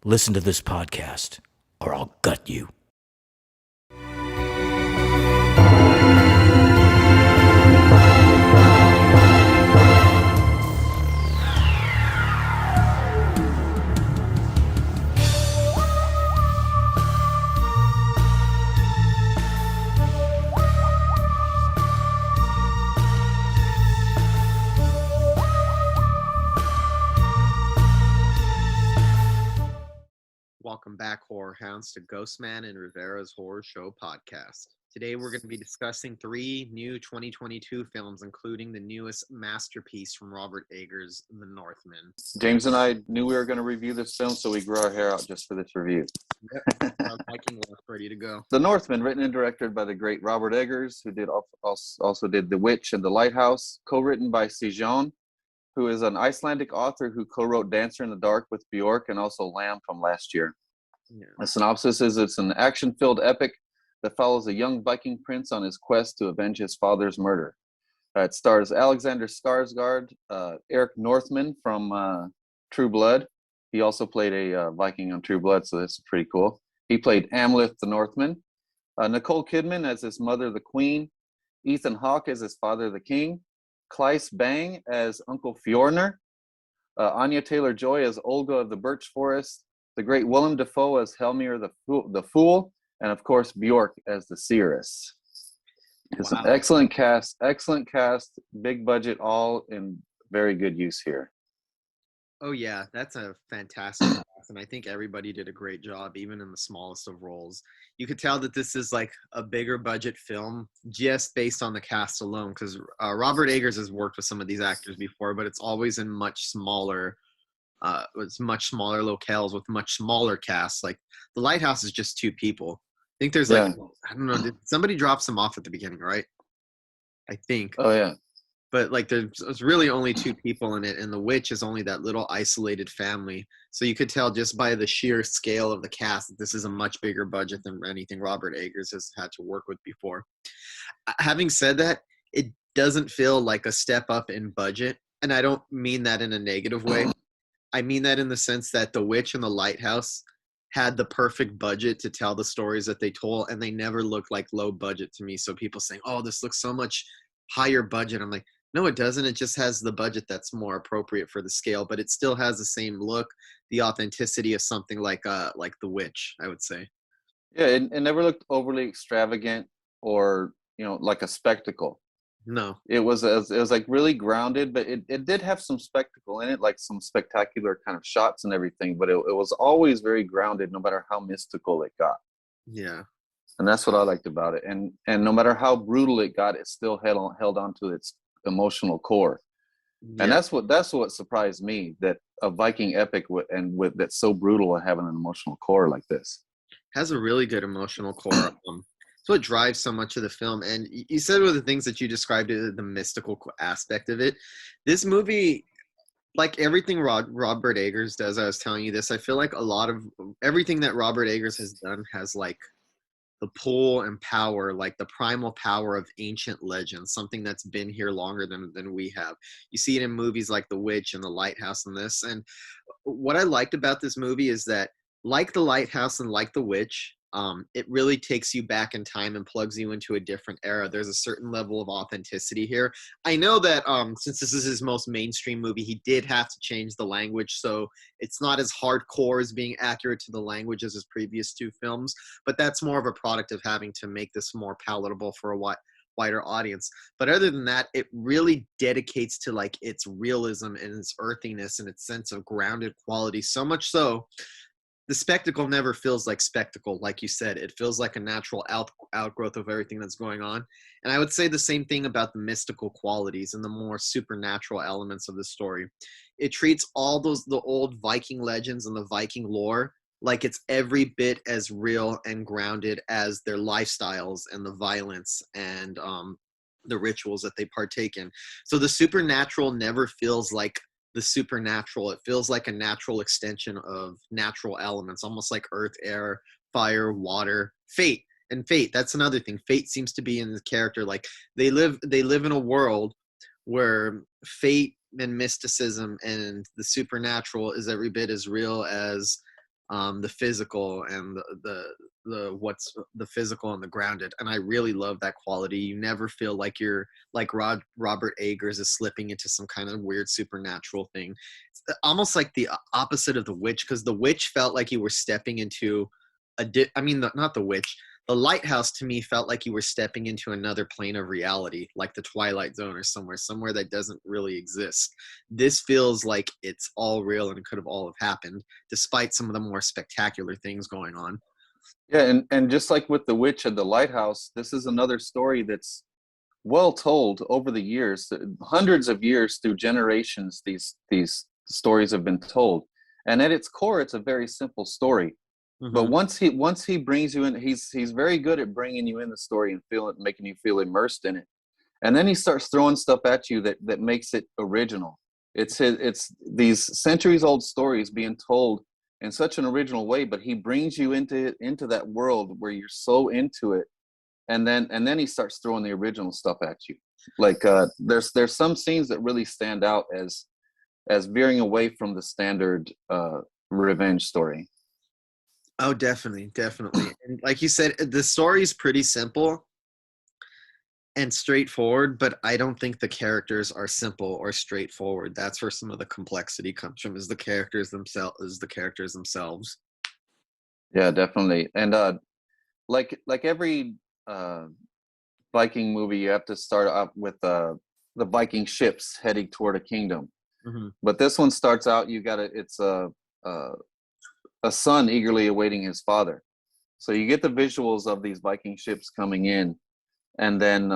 listen to this podcast, or I'll gut you. Welcome back, horror hounds, to Ghostman and Rivera's Horror Show podcast. Today we're going to be discussing 3 new 2022 films, including the newest masterpiece from Robert Eggers, The Northman. James and I knew we were going to review this film, so we grew our hair out just for this review. Yep, Viking look ready to go. The Northman, written and directed by the great Robert Eggers, who also did The Witch and The Lighthouse, co-written by Sijon, who is an Icelandic author who co-wrote Dancer in the Dark with Bjork and also Lamb from last year. Yeah. The synopsis is it's an action-filled epic that follows a young Viking prince on his quest to avenge his father's murder. It stars Alexander Skarsgård, Eric Northman from True Blood. He also played a Viking on True Blood, so this is pretty cool. He played Amleth the Northman. Nicole Kidman as his mother, the Queen. Ethan Hawke as his father, the King. Claes Bang as Uncle Fjorner. Anya Taylor-Joy as Olga of the Birch Forest. The great Willem Dafoe as Helmir the Fool. And, of course, Bjork as the Seeress. It's an excellent cast, big budget, all in very good use here. Oh, yeah, that's a fantastic cast, and I think everybody did a great job, even in the smallest of roles. You could tell that this is like a bigger budget film just based on the cast alone, because Robert Eggers has worked with some of these actors before, but it's always in much smaller locales with much smaller casts. Like The Lighthouse is just 2 people. I think there's I don't know, did somebody drops them off at the beginning, right? I think. Oh, yeah. But like there's really only 2 people in it, and the witch is only that little isolated family. So you could tell just by the sheer scale of the cast that this is a much bigger budget than anything Robert Eggers has had to work with before. Having said that, it doesn't feel like a step up in budget, and I don't mean that in a negative way. I mean that in the sense that The Witch and The Lighthouse had the perfect budget to tell the stories that they told, and they never looked like low budget to me. So people saying, oh, this looks so much higher budget. I'm like, no, it doesn't. It just has the budget that's more appropriate for the scale, but it still has the same look, the authenticity of something like The Witch, I would say. Yeah, it never looked overly extravagant or, like a spectacle. No. It was like really grounded, but it did have some spectacle in it, like some spectacular kind of shots and everything, but it was always very grounded, no matter how mystical it got. Yeah. And that's what I liked about it. And no matter how brutal it got, it still held on to its emotional core. Yeah. And that's what surprised me, that a Viking epic with that's so brutal and having an emotional core like this. Has a really good emotional core. It's what drives so much of the film. And you said one of the things that you described is the mystical aspect of it. This movie, like everything Robert Eggers does, I was telling you this, I feel like a lot of everything that Robert Eggers has done has like the pull and power, like the primal power of ancient legends, something that's been here longer than we have. You see it in movies like The Witch and The Lighthouse and this. And what I liked about this movie is that, like The Lighthouse and like The Witch, it really takes you back in time and plugs you into a different era. There's a certain level of authenticity here. I know that since this is his most mainstream movie, he did have to change the language, so it's not as hardcore as being accurate to the language as his previous 2 films, but that's more of a product of having to make this more palatable for a wider audience. But other than that, it really dedicates to like its realism and its earthiness and its sense of grounded quality, so much so the spectacle never feels like spectacle. Like you said, it feels like a natural outgrowth of everything that's going on. And I would say the same thing about the mystical qualities and the more supernatural elements of the story. It treats all the old Viking legends and the Viking lore like it's every bit as real and grounded as their lifestyles and the violence and the rituals that they partake in. So the supernatural never feels like the supernatural. It feels like a natural extension of natural elements, almost like earth, air, fire, water, fate. And fate, that's another thing. Fate seems to be in the character. Like they live in a world where fate and mysticism and the supernatural is every bit as real as the physical and the what's the physical and the grounded. And I really love that quality. You never feel like you're like Robert Eggers is slipping into some kind of weird supernatural thing. It's almost like the opposite of The Witch, because The Witch felt like you were stepping into not The Witch. The Lighthouse to me felt like you were stepping into another plane of reality, like the Twilight Zone or somewhere that doesn't really exist. This feels like it's all real and it could have all have happened, despite some of the more spectacular things going on. Yeah, and just like with The Witch and The Lighthouse, this is another story that's well told over the years, hundreds of years through generations. These stories have been told, and at its core, it's a very simple story. But once he brings you in, he's very good at bringing you in the story and making you feel immersed in it. And then he starts throwing stuff at you that makes it original. It's these centuries old stories being told in such an original way, but he brings you into that world where you're so into it, and then he starts throwing the original stuff at you. Like there's some scenes that really stand out as veering away from the standard revenge story. Oh, definitely. And like you said, the story is pretty simple and straightforward, but I don't think the characters are simple or straightforward. That's where some of the complexity comes from, is the characters themselves. Yeah, definitely. And like every Viking movie, you have to start up with the Viking ships heading toward a kingdom. Mm-hmm. But this one starts out, it's a son eagerly awaiting his father. So you get the visuals of these Viking ships coming in, and then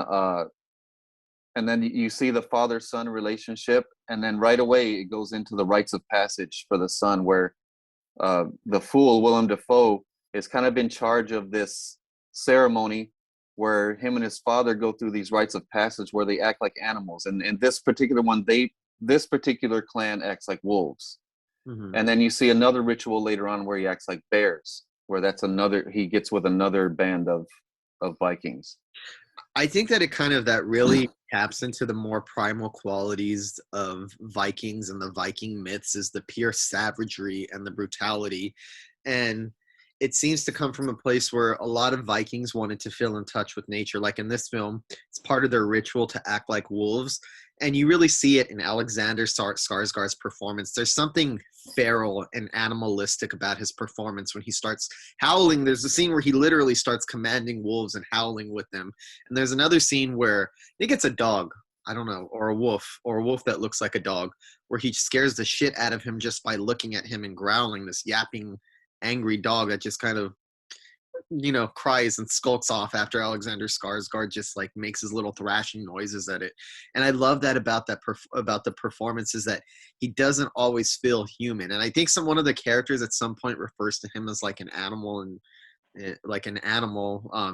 you see the father-son relationship, and then right away it goes into the rites of passage for the son, where the fool Willem Dafoe is kind of in charge of this ceremony where him and his father go through these rites of passage where they act like animals. And in this particular one, this particular clan acts like wolves. Mm-hmm. And then you see another ritual later on where he acts like bears, where he gets with another band of Vikings. I think that that really taps into the more primal qualities of Vikings and the Viking myths, is the pure savagery and the brutality. And it seems to come from a place where a lot of Vikings wanted to feel in touch with nature. Like in this film, it's part of their ritual to act like wolves. And you really see it in Alexander Skarsgård's performance. There's something feral and animalistic about his performance when he starts howling. There's a scene where he literally starts commanding wolves and howling with them. And there's another scene where I think it's a dog, I don't know, or a wolf that looks like a dog, where he scares the shit out of him just by looking at him and growling, this yapping, angry dog that just kind of, cries and skulks off after Alexander Skarsgård just like makes his little thrashing noises at it. And I love that about the performance, is that he doesn't always feel human. And I think one of the characters at some point refers to him as like an animal, and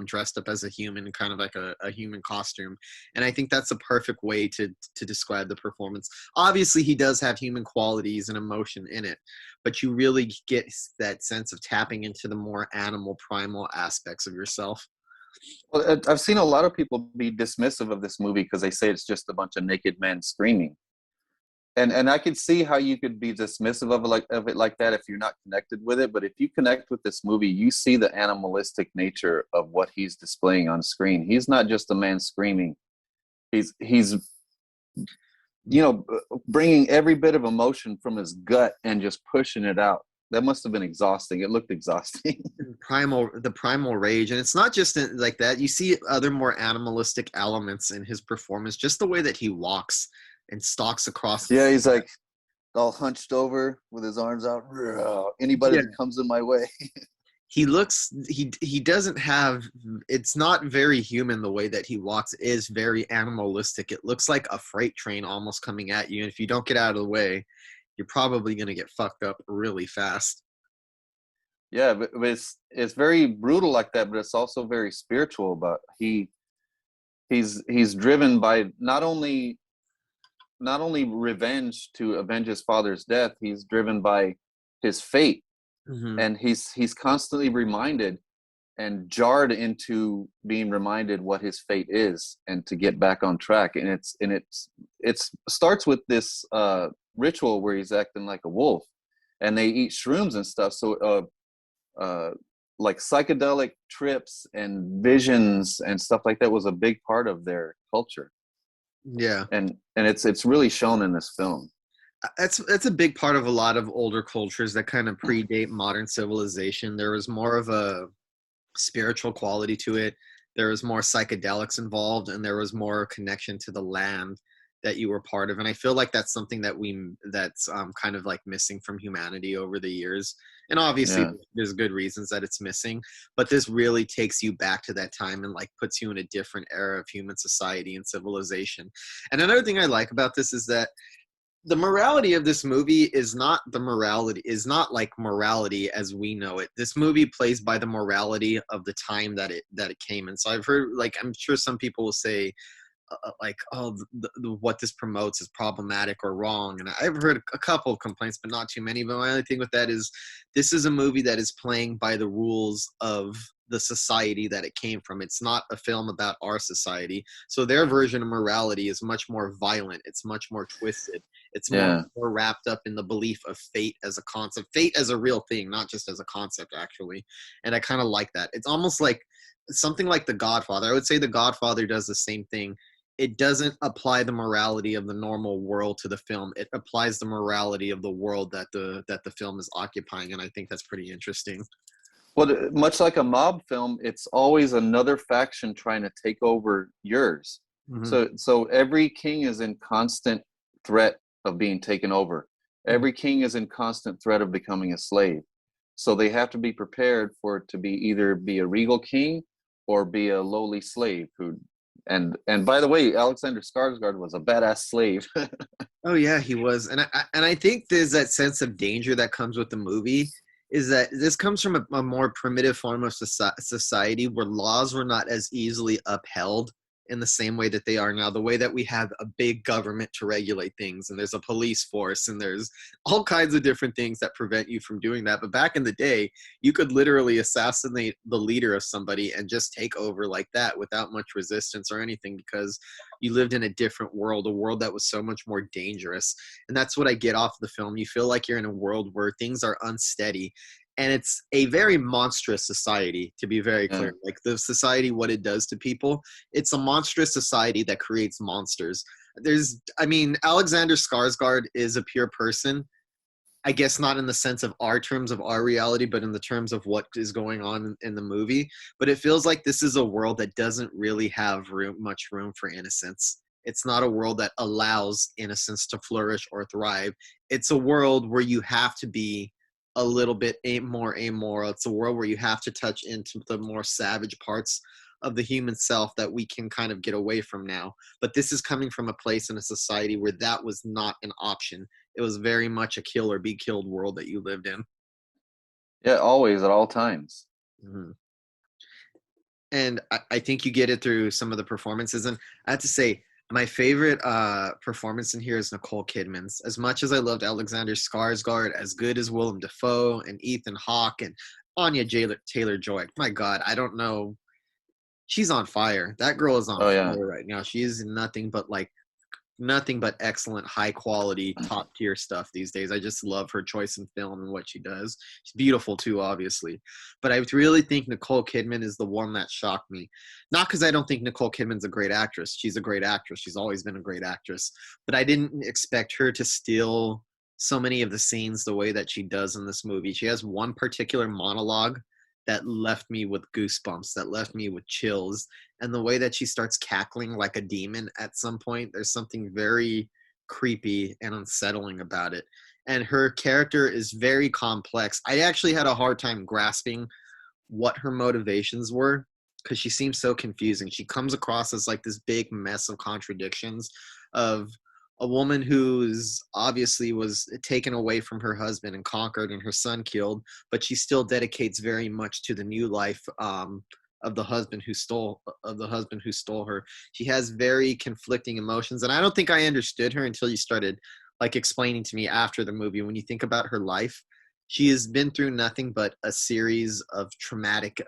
dressed up as a human, kind of like a human costume. And I think that's a perfect way to describe the performance. Obviously he does have human qualities and emotion in it, but you really get that sense of tapping into the more animal primal aspects of yourself. Well, I've seen a lot of people be dismissive of this movie because they say it's just a bunch of naked men screaming. And I could see how you could be dismissive of it like that if you're not connected with it. But if you connect with this movie, you see the animalistic nature of what he's displaying on screen. He's not just a man screaming. He's bringing every bit of emotion from his gut and just pushing it out. That must have been exhausting. It looked exhausting. The primal rage. And it's not just like that. You see other more animalistic elements in his performance, just the way that he walks and stalks across. Yeah, he's like all hunched over with his arms out. Anybody that comes in my way. He doesn't have, it's not very human the way that he walks. It is very animalistic. It looks like a freight train almost coming at you. And if you don't get out of the way, you're probably going to get fucked up really fast. Yeah, but it's very brutal like that, but it's also very spiritual. But he's driven by not only revenge to avenge his father's death, he's driven by his fate. Mm-hmm. And he's constantly reminded and jarred into being reminded what his fate is and to get back on track. And it starts with this ritual where he's acting like a wolf. and they eat shrooms and stuff. So like psychedelic trips and visions and stuff like that was a big part of their culture. Yeah. And it's really shown in this film. That's a big part of a lot of older cultures that kind of predate modern civilization. There was more of a spiritual quality to it. There was more psychedelics involved, and there was more connection to the land that you were part of. And I feel like that's something that's kind of like missing from humanity over the years. And obviously, Yeah. there's good reasons that it's missing, but this really takes you back to that time and like puts you in a different era of human society and civilization. And another thing I like about this is that the morality of this movie is not like morality as we know it. This movie plays by the morality of the time that it came in. So I've heard, like, I'm sure some people will say like, oh, what this promotes is problematic or wrong, and I've heard a couple of complaints, but not too many. But my only thing with that is this is a movie that is playing by the rules of the society that it came from. It's not a film about our society, so their version of morality is much more violent, it's much more twisted, it's more wrapped up in the belief of fate as a concept, fate as a real thing, not just as a concept, actually. And I kind of like that. It's almost like something like The Godfather. I would say The Godfather does the same thing. It doesn't apply the morality of the normal world to the film. It applies the morality of the world that the film is occupying, and I think that's pretty interesting. Well, much like a mob film, it's always another faction trying to take over yours. Mm-hmm. So every king is in constant threat of being taken over. Every king is in constant threat of becoming a slave. So they have to be prepared for it to be either be a regal king or be a lowly slave who. And by the way, Alexander Skarsgård was a badass slave. Oh yeah, he was, and I think there's that sense of danger that comes with the movie. Is that this comes from a more primitive form of society where laws were not as easily upheld in the same way that they are now. The way that we have a big government to regulate things, and there's a police force, and there's all kinds of different things that prevent you from doing that. But back in the day, you could literally assassinate the leader of somebody and just take over like that without much resistance or anything, because you lived in a different world, a world that was so much more dangerous. And that's what I get off the film. You feel like you're in a world where things are unsteady, and it's a very monstrous society, to be very clear. Like the society, what it does to people, it's a monstrous society that creates monsters. Alexander Skarsgård is a pure person. I guess not in the sense of our terms of our reality, but in the terms of what is going on in the movie. But it feels like this is a world that doesn't really have much room for innocence. It's not a world that allows innocence to flourish or thrive. It's a world where you have to be a little bit more amoral. It's a world where you have to touch into the more savage parts of the human self that we can kind of get away from now. But this is coming from a place in a society where that was not an option. It was very much a kill or be killed world that you lived in. Yeah, always, at all times. Mm-hmm. And I think you get it through some of the performances. And I have to say, my favorite performance in here is Nicole Kidman's. As much as I loved Alexander Skarsgård, as good as Willem Dafoe and Ethan Hawke and Anya Taylor-Joy. My God, I don't know. She's on fire. That girl is on fire right now. She is nothing but excellent, high quality, top tier stuff these days. I just love her choice in film and what she does. She's beautiful too, obviously. But I really think Nicole Kidman is the one that shocked me. Not because I don't think Nicole Kidman's a great actress. She's a great actress. She's always been a great actress. But I didn't expect her to steal so many of the scenes the way that she does in this movie. She has one particular monologue that left me with goosebumps, that left me with chills. And the way that she starts cackling like a demon at some point, there's something very creepy and unsettling about it. And her character is very complex. I actually had a hard time grasping what her motivations were because she seems so confusing. She comes across as like this big mess of contradictions of a woman who's obviously was taken away from her husband and conquered and her son killed, but she still dedicates very much to the new life of the husband who stole her. She has very conflicting emotions, and I don't think I understood her until you started like explaining to me after the movie. When you think about her life, she has been through nothing but a series of traumatic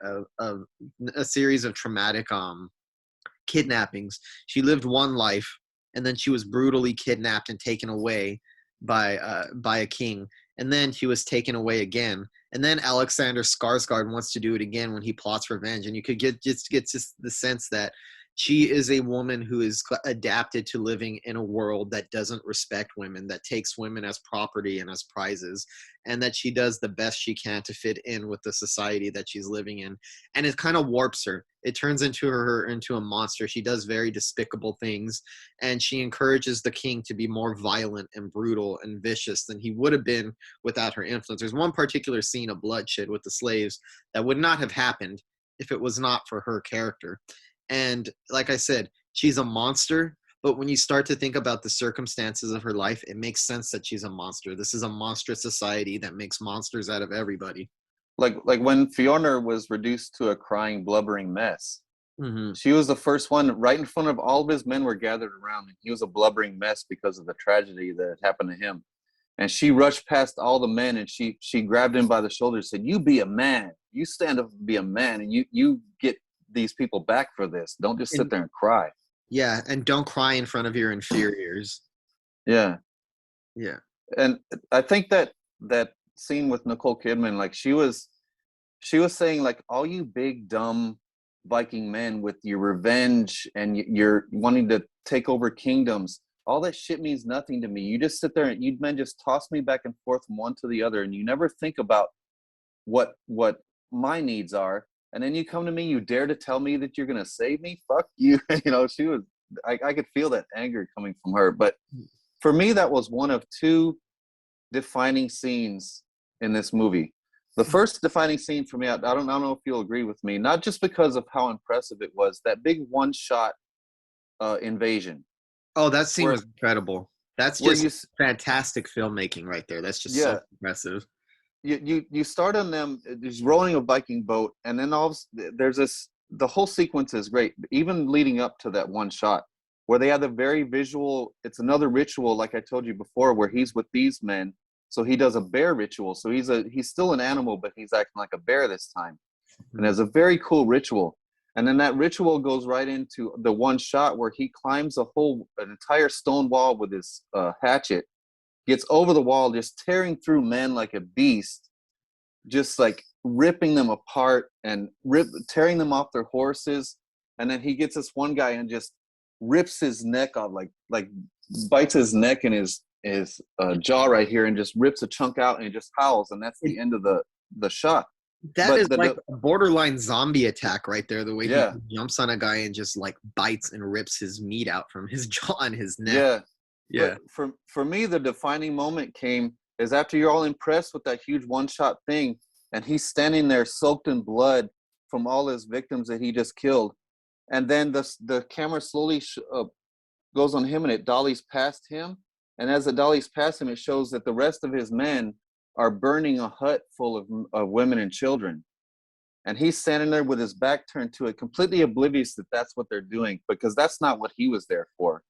kidnappings. She lived one life, and then she was brutally kidnapped and taken away by a king. and then he was taken away again. And then Alexander Skarsgård wants to do it again when he plots revenge. And you could get just the sense that she is a woman who is adapted to living in a world that doesn't respect women, that takes women as property and as prizes, and that she does the best she can to fit in with the society that she's living in. And it kind of warps her. It turns her into a monster. She does very despicable things, and she encourages the king to be more violent and brutal and vicious than he would have been without her influence. There's one particular scene of bloodshed with the slaves that would not have happened if it was not for her character. And like I said, she's a monster, but when you start to think about the circumstances of her life, it makes sense that she's a monster. This is a monstrous society that makes monsters out of everybody. Like when Fiona was reduced to a crying, blubbering mess. Mm-hmm. She was the first one right in front of all of his men were gathered around, and he was a blubbering mess because of the tragedy that had happened to him. And she rushed past all the men, and she grabbed him by the shoulder and said, "You be a man. You stand up and be a man, and you get these people back for this. Don't just sit there and cry." Yeah, and don't cry in front of your inferiors. Yeah. Yeah. And I think that scene with Nicole Kidman, like she was saying, like, all you big dumb Viking men with your revenge and you're wanting to take over kingdoms, all that shit means nothing to me. You just sit there and you men just toss me back and forth from one to the other, and you never think about what my needs are. And then you come to me, you dare to tell me that you're going to save me? Fuck you. You know, she was, I could feel that anger coming from her. But for me, that was one of two defining scenes in this movie. The first defining scene for me, I don't know if you'll agree with me, not just because of how impressive it was, that big one-shot invasion. Oh, that scene was incredible. That's just fantastic filmmaking right there. That's just so impressive. You start on them just rolling a Viking boat, and then the whole sequence is great, even leading up to that one shot where they have the very visual. It's another ritual, like I told you before, where he's with these men. So he does a bear ritual. So he's still an animal, but he's acting like a bear this time. And it's a very cool ritual. And then that ritual goes right into the one shot where he climbs an entire stone wall with his hatchet, gets over the wall, just tearing through men like a beast, just like ripping them apart and tearing them off their horses. And then he gets this one guy and just rips his neck off, like bites his neck and his jaw right here, and just rips a chunk out, and he just howls, and that's the end of the shot. That is like a borderline zombie attack right there, the way he jumps on a guy and just like bites and rips his meat out from his jaw and his neck. Yeah. But for me, the defining moment is after you're all impressed with that huge one-shot thing, and he's standing there soaked in blood from all his victims that he just killed, and then the camera slowly goes on him, and it dollies past him. And as it dollies past him, it shows that the rest of his men are burning a hut full of women and children. And he's standing there with his back turned to it, completely oblivious that that's what they're doing, because that's not what he was there for.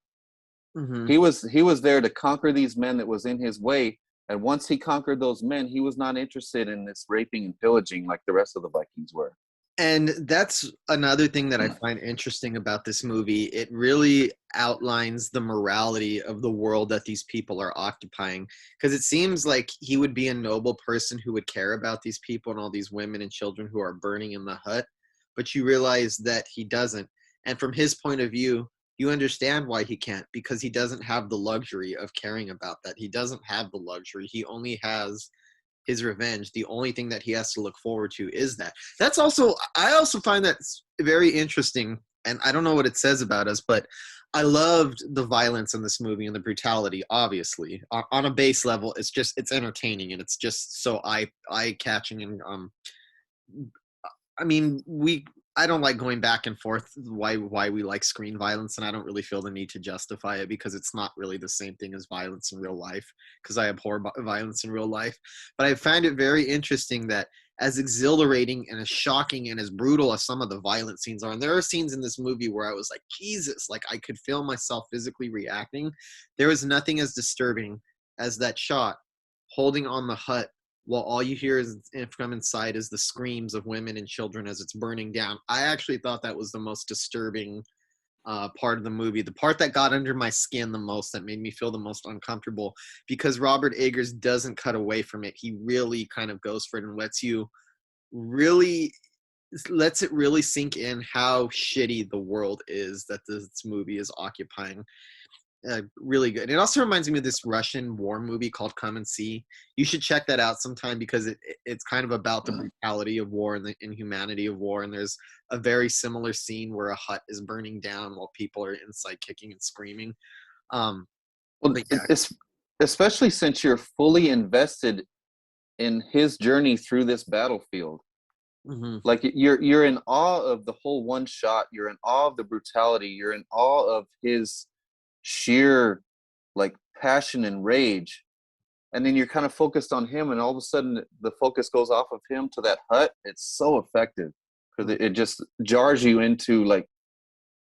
Mm-hmm. He was there to conquer these men that was in his way. And once he conquered those men, he was not interested in this raping and pillaging like the rest of the Vikings were. And that's another thing that I find interesting about this movie. It really outlines the morality of the world that these people are occupying. Because it seems like he would be a noble person who would care about these people and all these women and children who are burning in the hut. But you realize that he doesn't. And from his point of view, you understand why he can't, because he doesn't have the luxury of caring about that. He doesn't have the luxury. He only has his revenge. The only thing that he has to look forward to is that. I also find that very interesting, and I don't know what it says about us, but I loved the violence in this movie and the brutality, obviously. On a base level, it's entertaining, and it's just so eye-catching. And I mean, I don't like going back and forth why we like screen violence, and I don't really feel the need to justify it, because it's not really the same thing as violence in real life, because I abhor violence in real life. But I find it very interesting that as exhilarating and as shocking and as brutal as some of the violent scenes are, and there are scenes in this movie where I was like, Jesus, like I could feel myself physically reacting, there was nothing as disturbing as that shot holding on the hut while all you hear from inside is the screams of women and children as it's burning down. I actually thought that was the most disturbing part of the movie, the part that got under my skin the most, that made me feel the most uncomfortable, because Robert Eggers doesn't cut away from it. He really kind of goes for it and lets it really sink in how shitty the world is that this movie is occupying. Really good. It also reminds me of this Russian war movie called Come and See. You should check that out sometime, because it's kind of about the brutality of war and the inhumanity of war. And there's a very similar scene where a hut is burning down while people are inside kicking and screaming. Well, Yeah. it's especially since you're fully invested in his journey through this battlefield. Mm-hmm. Like you're in awe of the whole one shot. You're in awe of the brutality. You're in awe of his sheer like passion and rage, and then you're kind of focused on him, and all of a sudden the focus goes off of him to that hut. It's so effective because it just jars you into like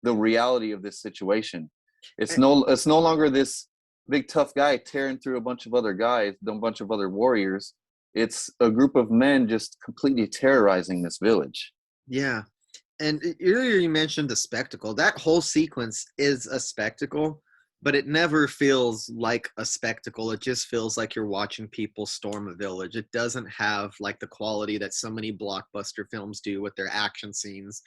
the reality of this situation. It's no longer this big tough guy tearing through a bunch of other guys, a bunch of other warriors. It's a group of men just completely terrorizing this village. Yeah. And earlier you mentioned the spectacle. That whole sequence is a spectacle, but it never feels like a spectacle. It just feels like you're watching people storm a village. It doesn't have like the quality that so many blockbuster films do with their action scenes,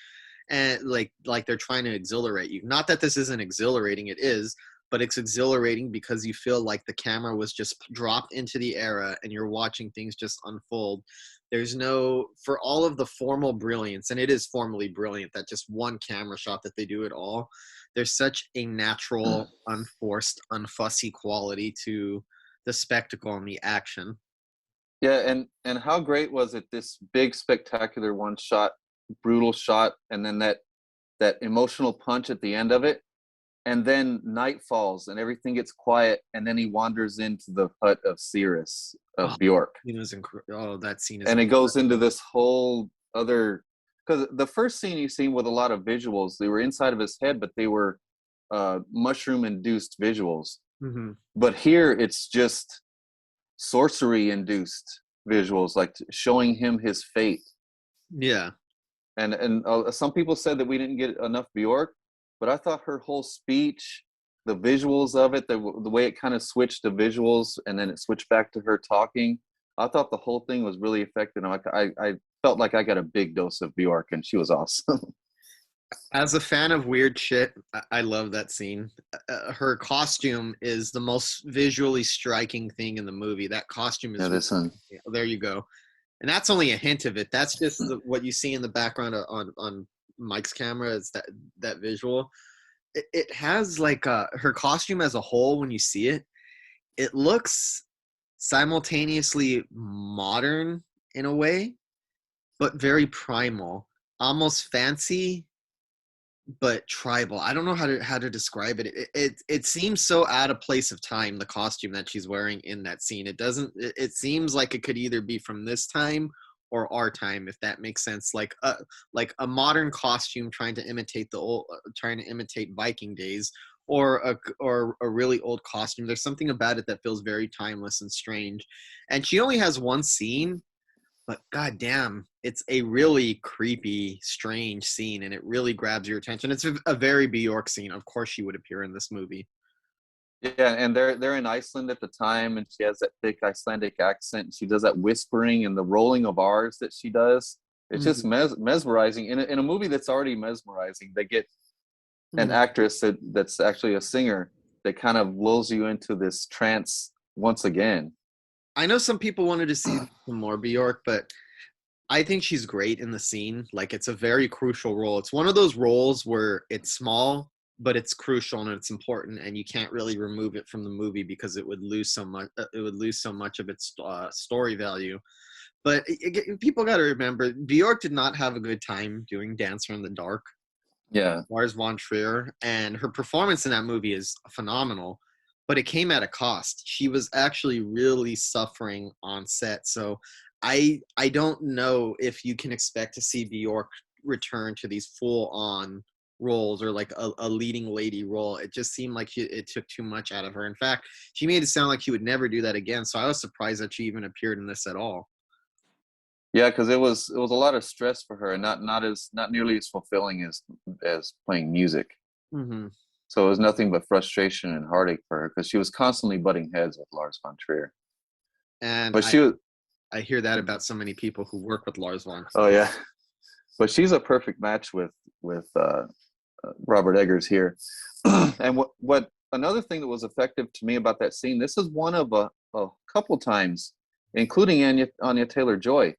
and like they're trying to exhilarate you. Not that this isn't exhilarating, it is, but it's exhilarating because you feel like the camera was just dropped into the era and you're watching things just unfold. There's no, for all of the formal brilliance, and it is formally brilliant, that just one camera shot that they do it all, there's such a natural, unforced, unfussy quality to the spectacle and the action. Yeah, and how great was it, this big spectacular one shot, brutal shot, and then that emotional punch at the end of it, and then night falls and everything gets quiet, and then he wanders into the hut of Cirrus, of Bjork. That scene is and it goes into this whole other, because the first scene you seen with a lot of visuals, they were inside of his head, but they were mushroom induced visuals. Mm-hmm. But here it's just sorcery induced visuals, like showing him his fate. Yeah. And some people said that we didn't get enough Bjork, but I thought her whole speech, the visuals of it, the way it kind of switched the visuals and then it switched back to her talking, I thought the whole thing was really effective. I felt like I got a big dose of Bjork, and she was awesome. As a fan of weird shit, I love that scene. Her costume is the most visually striking thing in the movie. That costume is... Yeah, this one. There you go. And that's only a hint of it. That's just what you see in the background on Mike's camera. Is that visual. It has like her costume as a whole, when you see it, it looks simultaneously modern in a way, but very primal, almost fancy, but tribal. I don't know how to describe it. It seems so out of place of time, the costume that she's wearing in that scene. It seems like it could either be from this time or our time, if that makes sense. Like a modern costume trying to imitate Viking days, or a really old costume. There's something about it that feels very timeless and strange. And she only has one scene, but goddamn, it's a really creepy, strange scene, and it really grabs your attention. It's a very Bjork scene. Of course, she would appear in this movie. Yeah, and they're in Iceland at the time, and she has that thick Icelandic accent. She does that whispering and the rolling of R's that she does. It's just mesmerizing. In a movie that's already mesmerizing, they get an actress that's actually a singer that kind of lulls you into this trance once again. I know some people wanted to see some more Bjork, but I think she's great in the scene. Like, it's a very crucial role. It's one of those roles where it's small, but it's crucial and it's important, and you can't really remove it from the movie because it would lose so much. It would lose so much of its story value. But people got to remember, Bjork did not have a good time doing Dancer in the Dark. Yeah, Lars von Trier, and her performance in that movie is phenomenal, but it came at a cost. She was actually really suffering on set. So I don't know if you can expect to see Bjork return to these full-on roles, or like a leading lady role. It just seemed like it took too much out of her. In fact, she made it sound like she would never do that again. So I was surprised that she even appeared in this at all. yeah, because it was a lot of stress for her, and not nearly as fulfilling as playing music. Mm-hmm. So it was nothing but frustration and heartache for her because she was constantly butting heads with Lars von Trier. And But she was, I hear that about so many people who work with Lars von oh Trier. yeah, but she's a perfect match with Robert Eggers here. And what another thing that was effective to me about that scene, this is one of a couple times, including Anya Taylor-Joy,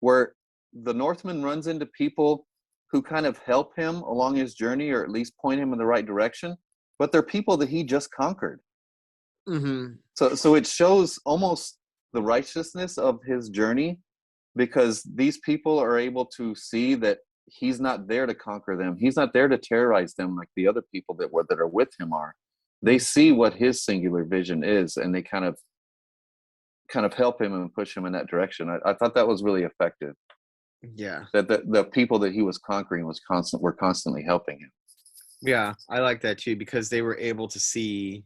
where the Northman runs into people who kind of help him along his journey, or at least point him in the right direction, but they're people that he just conquered. Mm-hmm. So it shows almost the righteousness of his journey, because these people are able to see that he's not there to conquer them. He's not there to terrorize them like the other people that are with him are. They see what his singular vision is, and they kind of help him and push him in that direction. I thought that was really effective. Yeah. That the people that he was conquering were constantly helping him. Yeah, I like that too, because they were able to see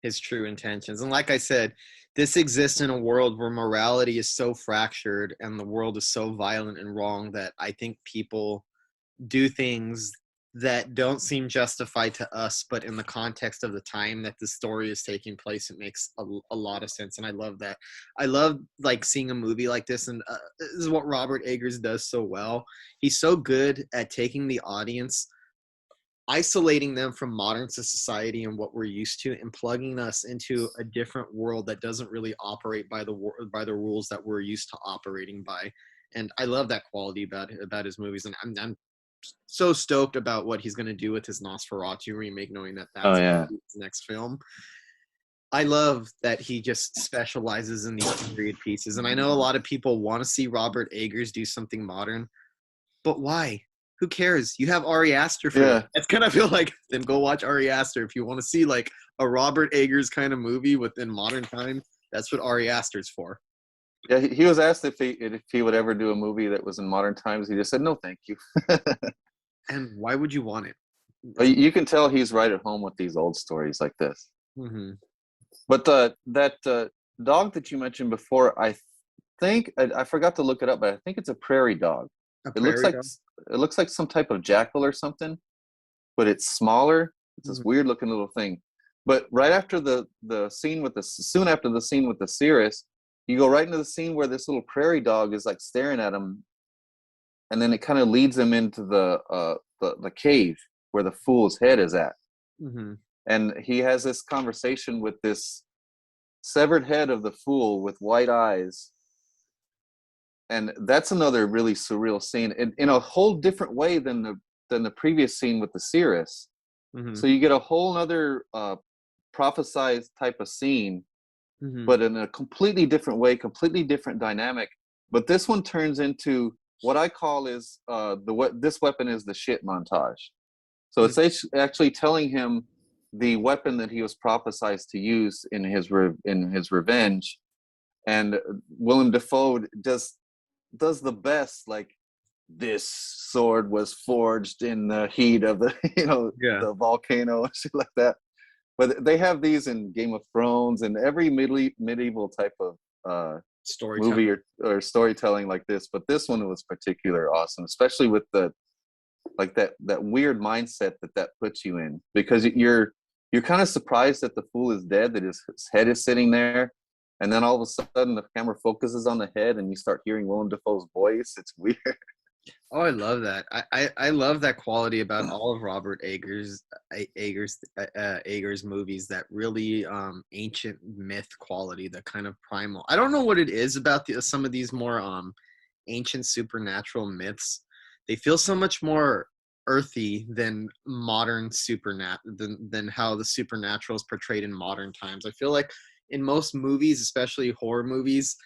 his true intentions. And like I said, this exists in a world where morality is so fractured and the world is so violent and wrong that I think people do things that don't seem justified to us, but in the context of the time that the story is taking place, it makes a lot of sense. And I love that. I love like seeing a movie like this, and this is what Robert Eggers does so well. He's so good at taking the audience, isolating them from modern society and what we're used to, and plugging us into a different world that doesn't really operate by the rules that we're used to operating by. And I love that quality about his movies, and I'm so stoked about what he's going to do with his Nosferatu remake, knowing that Oh that's yeah, his next film. I love that he just specializes in these period pieces, and I know a lot of people want to see Robert Eggers do something modern, but why? Who cares? You have Ari Aster for yeah. that. It's kind of feel like, then go watch Ari Aster if you want to see like a Robert Eggers kind of movie within modern time. That's what Ari Aster's for. Yeah, he was asked if he would ever do a movie that was in modern times. He just said, no, thank you. And why would you want it? But you can tell he's right at home with these old stories like this. Mm-hmm. But that dog that you mentioned before, I think I forgot to look it up, but I think it's a prairie dog. A It looks prairie like dog. it looks like some type of jackal or something, but it's smaller. It's this Mhm. weird looking little thing. But right after the scene with soon after the scene with the Cirrus, you go right into the scene where this little prairie dog is like staring at him, and then it kind of leads him into the cave where the fool's head is at. Mm-hmm. And he has this conversation with this severed head of the fool with white eyes. And that's another really surreal scene in a whole different way than the previous scene with the Cirrus. Mm-hmm. So you get a whole other prophesized type of scene, Mm-hmm. but in a completely different way, completely different dynamic. But this one turns into what I call is this weapon is the shit montage. So it's actually telling him the weapon that he was prophesied to use in his revenge. And Willem Dafoe does the best, like, this sword was forged in the heat of the Yeah. the volcano and shit like that. But they have these in Game of Thrones and every medieval type of Storytelling. movie or storytelling like this. But this one was particularly awesome, especially with the like that weird mindset that puts you in, because you're kind of surprised that the fool is dead, that his head is sitting there, and then all of a sudden the camera focuses on the head and you start hearing Willem Dafoe's voice. It's weird. Oh, I love that. I love that quality about all of Robert Eggers movies. That really ancient myth quality, that kind of primal. I don't know what it is about some of these more ancient supernatural myths. They feel so much more earthy than modern than how the supernatural is portrayed in modern times. I feel like in most movies, especially horror movies,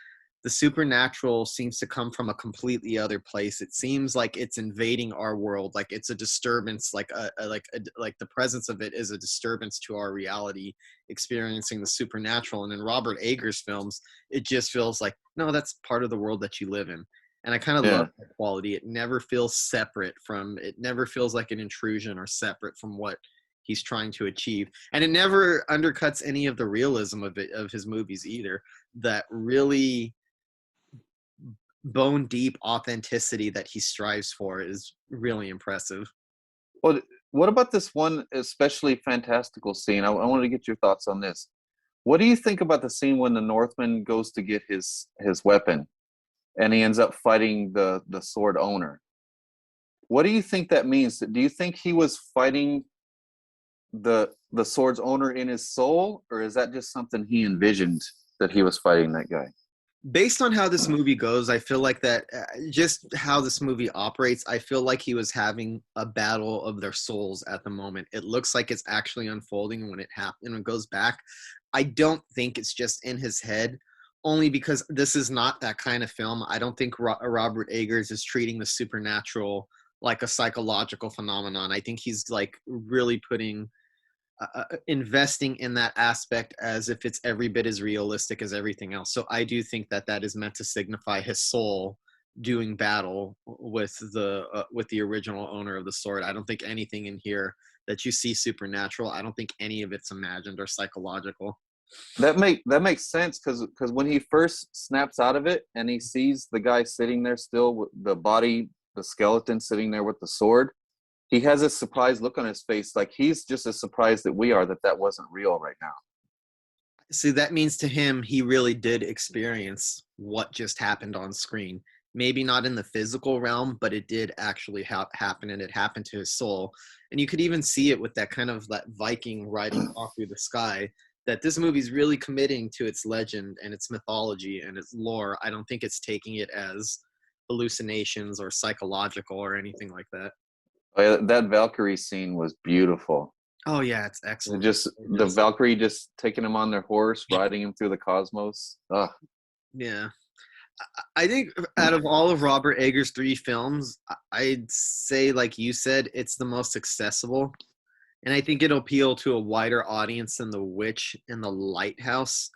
the supernatural seems to come from a completely other place. It seems like it's invading our world, like it's a disturbance, like the presence of it is a disturbance to our reality, experiencing the supernatural. And in Robert Eggers films, it just feels like, no, that's part of the world that you live in. And I kind of Yeah. love that quality. It never feels separate from, it never feels like an intrusion or separate from what he's trying to achieve. And it never undercuts any of the realism of his movies either. That really bone deep authenticity that he strives for is really impressive. Well, what about this one especially fantastical scene? I wanted to get your thoughts on this. What do you think about the scene when the Northman goes to get his weapon and he ends up fighting the sword owner? What do you think that means? Do you think he was fighting the sword's owner in his soul, or is that just something he envisioned that he was fighting that guy? Based on how this movie goes, I feel like that just how this movie operates, I feel like he was having a battle of their souls at the moment. It looks like it's actually unfolding when it happens and it goes back. I don't think it's just in his head, only because this is not that kind of film. I don't think Robert Eggers is treating the supernatural like a psychological phenomenon. I think he's like really putting investing in that aspect as if it's every bit as realistic as everything else. So I do think that that is meant to signify his soul doing battle with the original owner of the sword. I don't think anything in here that you see supernatural. I don't think any of it's imagined or psychological. That makes sense because when he first snaps out of it and he sees the guy sitting there still with the body, the skeleton sitting there with the sword, he has a surprised look on his face, like he's just as surprised that we are that wasn't real right now. See, that means to him, he really did experience what just happened on screen. Maybe not in the physical realm, but it did actually happen, and it happened to his soul. And you could even see it with that kind of that Viking riding off through the sky, that this movie's really committing to its legend and its mythology and its lore. I don't think it's taking it as hallucinations or psychological or anything like that. Oh, yeah, that Valkyrie scene was beautiful. Oh yeah, it's excellent. Just the Valkyrie just taking him on their horse, riding him through the cosmos. Ugh. Yeah. I think out of all of Robert Eggers' 3 films, I'd say, like you said, it's the most accessible. And I think it'll appeal to a wider audience than The Witch and The Lighthouse.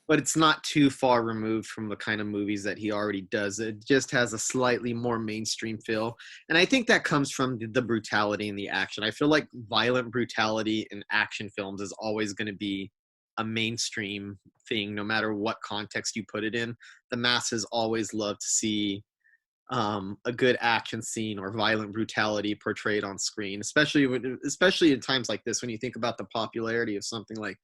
But it's not too far removed from the kind of movies that he already does. It just has a slightly more mainstream feel. And I think that comes from the brutality and the action. I feel like violent brutality in action films is always going to be a mainstream thing, no matter what context you put it in. The masses always love to see a good action scene or violent brutality portrayed on screen, especially in times like this when you think about the popularity of something like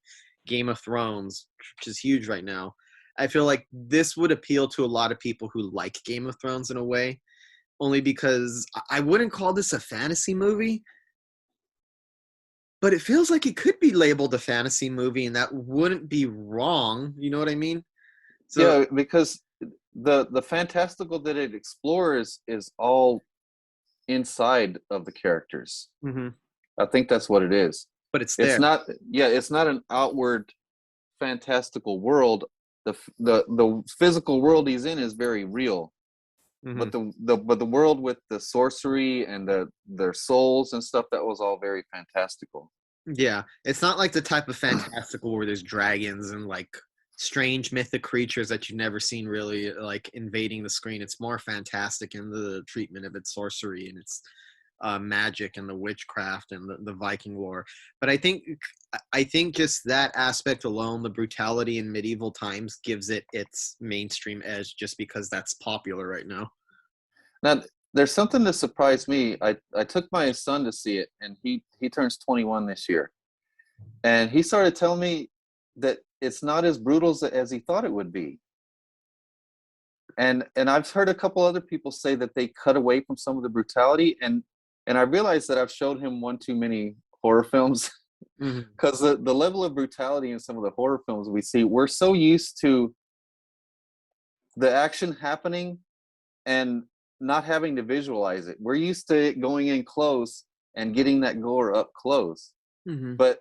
Game of Thrones, which is huge right now. I feel like this would appeal to a lot of people who like Game of Thrones in a way, only because I wouldn't call this a fantasy movie, but it feels like it could be labeled a fantasy movie, and that wouldn't be wrong. You know what I mean? So, yeah, because the fantastical that it explores is all inside of the characters. Mm-hmm. I think that's what it is. But it's there. It's not an outward fantastical world. The physical world he's in is very real. Mm-hmm. But the world with the sorcery and their souls and stuff, that was all very fantastical. Yeah, it's not like the type of fantastical where there's dragons and like strange mythic creatures that you've never seen really like invading the screen. It's more fantastic in the treatment of its sorcery and its magic and the witchcraft and the Viking lore. But I think just that aspect alone, the brutality in medieval times, gives it its mainstream edge just because that's popular right now. Now, there's something that surprised me. I took my son to see it, and he turns 21 this year. And he started telling me that it's not as brutal as he thought it would be. And I've heard a couple other people say that they cut away from some of the brutality, and I realized that I've showed him one too many horror films, because the level of brutality in some of the horror films we see, we're so used to the action happening and not having to visualize it. We're used to it going in close and getting that gore up close. Mm-hmm. But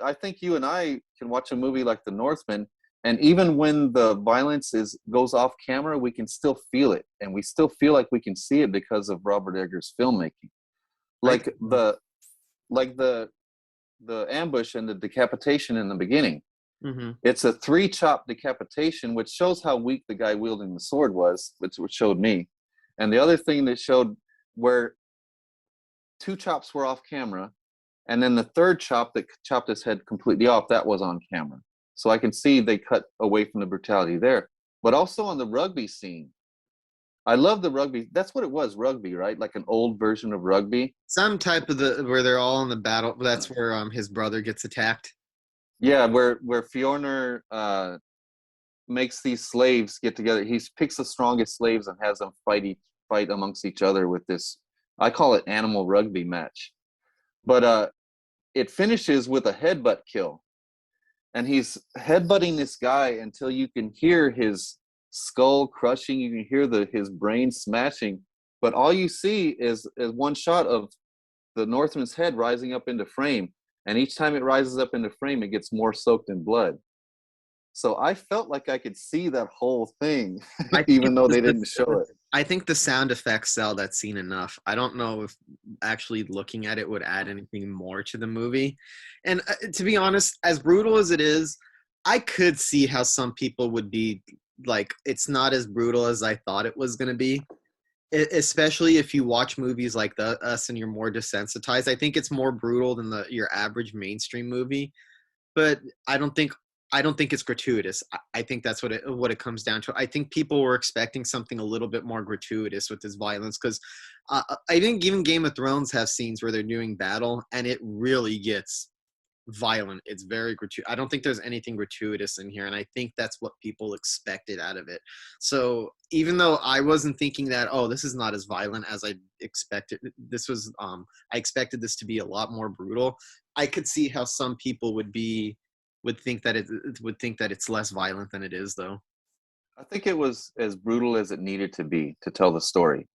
I think you and I can watch a movie like The Northman, and even when the violence goes off camera, we can still feel it, and we still feel like we can see it because of Robert Eggers' filmmaking. Like the ambush and the decapitation in the beginning. Mm-hmm. It's a 3-chop decapitation, which shows how weak the guy wielding the sword was, which showed me. And the other thing that showed where 2 chops were off camera, and then the 3rd chop that chopped his head completely off, that was on camera. So I can see they cut away from the brutality there. But also on the rugby scene, I love the rugby. That's what it was, rugby, right? Like an old version of rugby. Some type of where they're all in the battle. That's where his brother gets attacked. Yeah, where Fjorner makes these slaves get together. He picks the strongest slaves and has them fight amongst each other with this. I call it animal rugby match. But it finishes with a headbutt kill, and he's headbutting this guy until you can hear his skull crushing. You can hear his brain smashing, but all you see is one shot of the Northman's head rising up into frame, and each time it rises up into frame, it gets more soaked in blood. So I felt like I could see that whole thing, even though they didn't show it. I think the sound effects sell that scene enough. I don't know if actually looking at it would add anything more to the movie. And to be honest, as brutal as it is, I could see how some people would be like, it's not as brutal as I thought it was going to be. Especially if you watch movies like Us and you're more desensitized. I think it's more brutal than your average mainstream movie. But I don't think it's gratuitous. I think that's what it comes down to. I think people were expecting something a little bit more gratuitous with this violence, because I think even Game of Thrones have scenes where they're doing battle and it really gets violent. It's very gratuitous. I don't think there's anything gratuitous in here, and I think that's what people expected out of it. So even though I wasn't thinking that, oh, this is not as violent as I expected, I expected this to be a lot more brutal. I could see how some people would think that it's less violent than it is, though. I think it was as brutal as it needed to be to tell the story.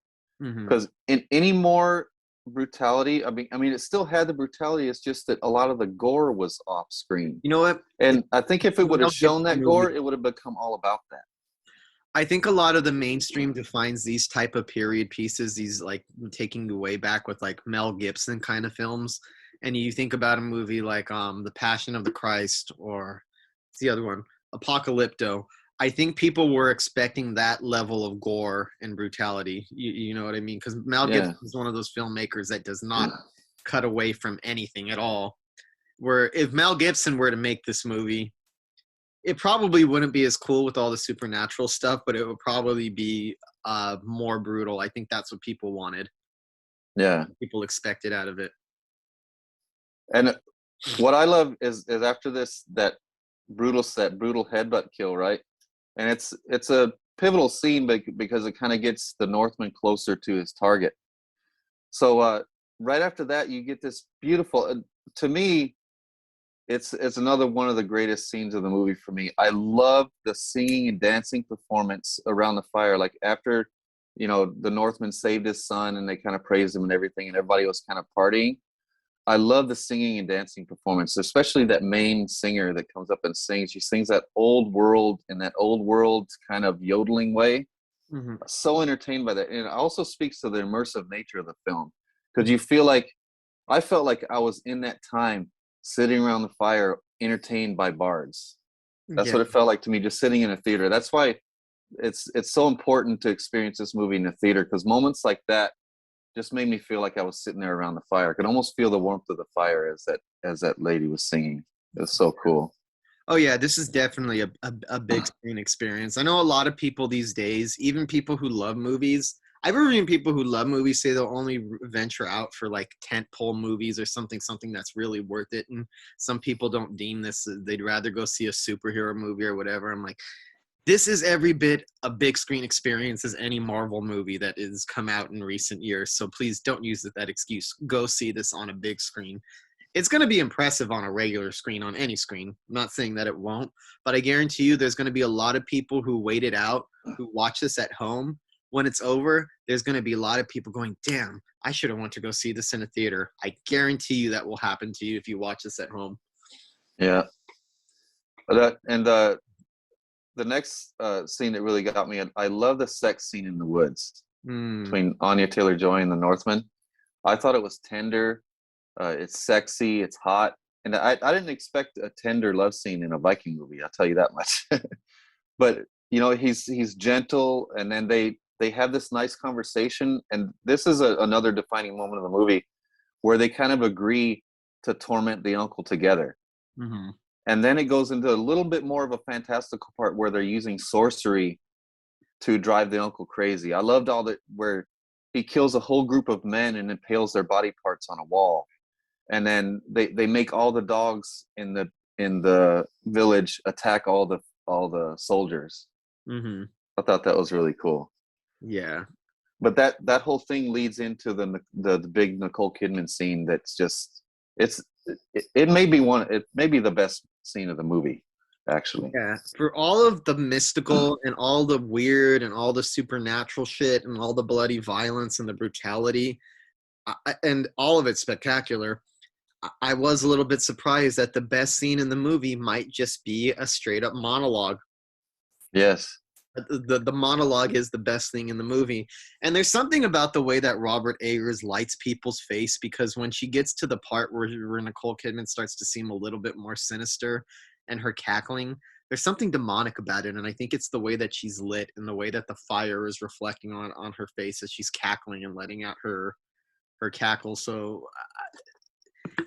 Mm-hmm. Because in any more brutality, I mean, it still had the brutality. It's just that a lot of the gore was off screen. You know what? And I think if it would have shown that gore, it would have become all about that. I think a lot of the mainstream defines these type of period pieces, these like taking you way back with like Mel Gibson kind of films. And you think about a movie like The Passion of the Christ, or what's the other one, Apocalypto. I think people were expecting that level of gore and brutality. You know what I mean? Because Mel Gibson is one of those filmmakers that does not cut away from anything at all. Where if Mel Gibson were to make this movie, it probably wouldn't be as cool with all the supernatural stuff, but it would probably be more brutal. I think that's what people wanted. Yeah. People expected out of it. And what I love is after this, that brutal headbutt kill, right? And it's a pivotal scene because it kind of gets the Northman closer to his target. So right after that, you get this beautiful, to me, it's another one of the greatest scenes of the movie for me. I love the singing and dancing performance around the fire. Like after, the Northman saved his son and they kind of praised him and everything, and everybody was kind of partying. I love the singing and dancing performance, especially that main singer that comes up and sings. She sings that old world in that old world kind of yodeling way. Mm-hmm. So entertained by that. And it also speaks to the immersive nature of the film, because I felt like I was in that time sitting around the fire, entertained by bards. That's what it felt like to me, just sitting in a theater. That's why it's so important to experience this movie in a theater, because moments like that just made me feel like I was sitting there around the fire. I could almost feel the warmth of the fire as that lady was singing. It was so cool. Oh yeah, this is definitely a big screen experience. I know a lot of people these days, even people who love movies, I've ever seen people who love movies say they'll only venture out for like tentpole movies or something that's really worth it. And some people don't deem this, they'd rather go see a superhero movie or whatever. I'm like, this is every bit a big screen experience as any Marvel movie that has come out in recent years. So please don't use that excuse. Go see this on a big screen. It's going to be impressive on a regular screen, on any screen. I'm not saying that it won't, but I guarantee you there's going to be a lot of people who wait it out, who watch this at home. When it's over, there's going to be a lot of people going, damn, I should have went to go see this in a theater. I guarantee you that will happen to you if you watch this at home. Yeah. The next scene that really got me, I love the sex scene in the woods between Anya Taylor-Joy and the Northman. I thought it was tender. It's sexy. It's hot. And I didn't expect a tender love scene in a Viking movie. I'll tell you that much. But, he's gentle. And then they have this nice conversation. And this is another defining moment of the movie where they kind of agree to torment the uncle together. Mm-hmm. And then it goes into a little bit more of a fantastical part where they're using sorcery to drive the uncle crazy. I loved all that where he kills a whole group of men and impales their body parts on a wall, and then they make all the dogs in the village attack all the soldiers. Mm-hmm. I thought that was really cool. Yeah. But that whole thing leads into the big Nicole Kidman scene. That's just it may be the best scene of the movie, actually. Yeah, for all of the mystical and all the weird and all the supernatural shit and all the bloody violence and the brutality, and all of it spectacular, I was a little bit surprised that the best scene in the movie might just be a straight up monologue. Yes. The monologue is the best thing in the movie. And there's something about the way that Robert Eggers lights people's face, because when she gets to the part where Nicole Kidman starts to seem a little bit more sinister and her cackling, there's something demonic about it. And I think it's the way that she's lit and the way that the fire is reflecting on her face as she's cackling and letting out her cackle. So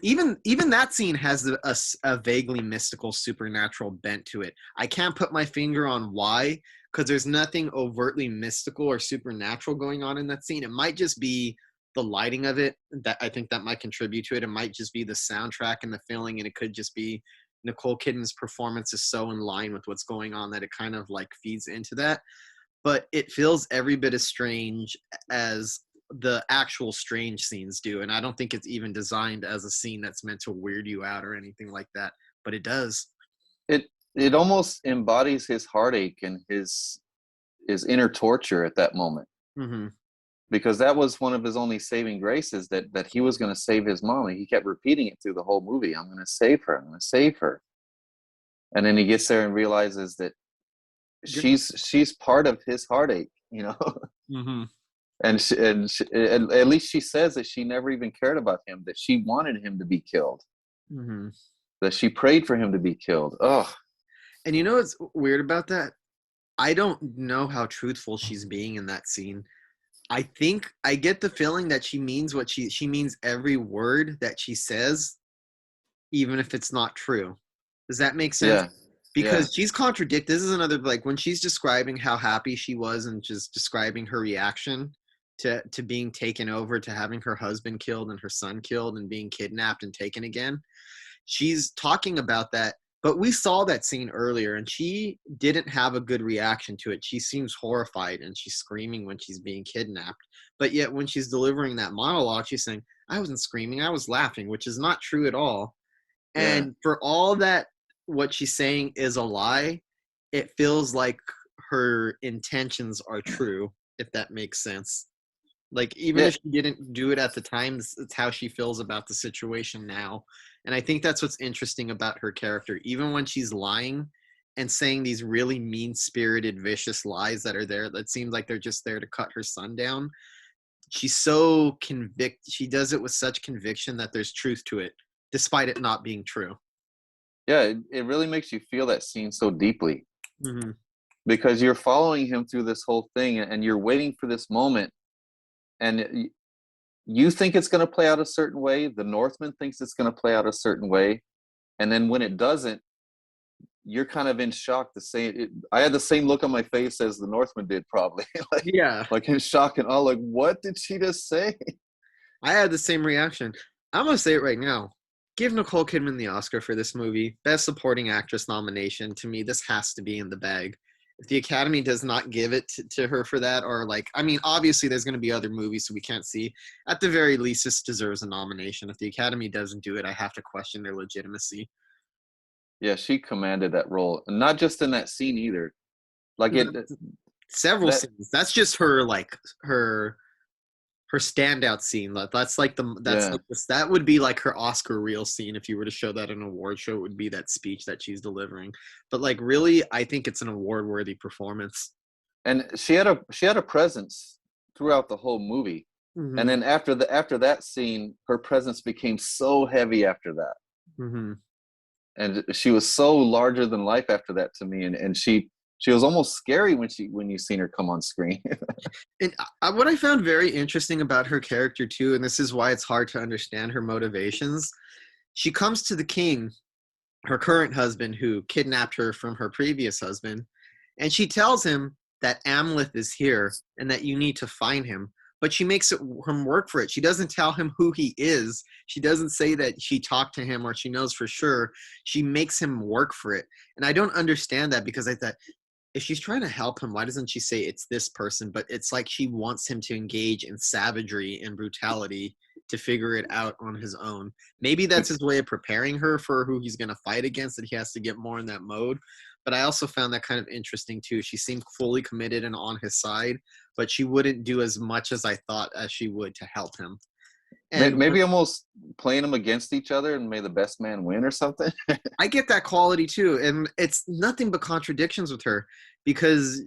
even that scene has a vaguely mystical supernatural bent to it. I can't put my finger on why, because there's nothing overtly mystical or supernatural going on in that scene. It might just be the lighting of it that I think that might contribute to it. It might just be the soundtrack and the feeling, and it could just be Nicole Kidman's performance is so in line with what's going on that it kind of like feeds into that. But it feels every bit as strange as the actual strange scenes do, and I don't think it's even designed as a scene that's meant to weird you out or anything like that, but it does. It almost embodies his heartache and his inner torture at that moment. Mm-hmm. Because that was one of his only saving graces, that he was going to save his mom. He kept repeating it through the whole movie. I'm going to save her. I'm going to save her. And then he gets there and realizes that she's part of his heartache, you know. Mm-hmm. And at least she says that she never even cared about him, that she wanted him to be killed, Mm-hmm. that she prayed for him to be killed. Oh, And you know what's weird about that? I don't know how truthful she's being in that scene. I think I get the feeling that she means what she means every word that she says, even if it's not true. Does that make sense? yeah. Because she's contradicted. This is another, like, when she's describing how happy she was and just describing her reaction to being taken over, to having her husband killed and her son killed and being kidnapped and taken again. She's talking about that, but we saw that scene earlier and she didn't have a good reaction to it. She seems horrified and she's screaming when she's being kidnapped. But yet when she's delivering that monologue, she's saying, I wasn't screaming, I was laughing, which is not true at all. And for all that what she's saying is a lie, it feels like her intentions are true, if that makes sense. Like, even if she didn't do it at the time, it's how she feels about the situation now. And I think that's what's interesting about her character. Even when she's lying and saying these really mean-spirited, vicious lies that are there, that seem like they're just there to cut her son down, she's so she does it with such conviction that there's truth to it, despite it not being true. Yeah, it really makes you feel that scene so deeply. Mm-hmm. Because you're following him through this whole thing and you're waiting for this moment, and you think it's going to play out a certain way. The Northman thinks it's going to play out a certain way. And then when it doesn't, you're kind of in shock. I had the same look on my face as the Northman did, probably. Like in shock and all, like, what did she just say? I had the same reaction. I'm going to say it right now. Give Nicole Kidman the Oscar for this movie. Best Supporting Actress nomination. To me, this has to be in the bag. If the Academy does not give it to her for that, or like, I mean, obviously there's going to be other movies so we can't see. At the very least, this deserves a nomination. If the Academy doesn't do it, I have to question their legitimacy. Yeah, she commanded that role. And not just in that scene either. Like Several scenes. That's just her, like, her standout scene. That's like that would be like her Oscar reel scene. If you were to show that in an award show, it would be that speech that she's delivering. But like, really, I think it's an award worthy performance. And she had a presence throughout the whole movie. Mm-hmm. And then after that scene, her presence became so heavy after that. Mm-hmm. And she was so larger than life after that to me. And she was almost scary when you seen her come on screen. And what I found very interesting about her character too, and this is why it's hard to understand her motivations, she comes to the king, her current husband, who kidnapped her from her previous husband, and she tells him, that Amleth is here and that you need to find him. But she makes him work for it. She doesn't tell him who he is. She doesn't say that she talked to him or she knows for sure. She makes him work for it. And I don't understand that, because I thought, if she's trying to help him, why doesn't she say it's this person? But it's like she wants him to engage in savagery and brutality to figure it out on his own. Maybe that's his way of preparing her for who he's going to fight against, that he has to get more in that mode. But I also found that kind of interesting too. She seemed fully committed and on his side, but she wouldn't do as much as I thought as she would to help him. And maybe almost playing them against each other and may the best man win or something. I get that quality too. And it's nothing but contradictions with her, because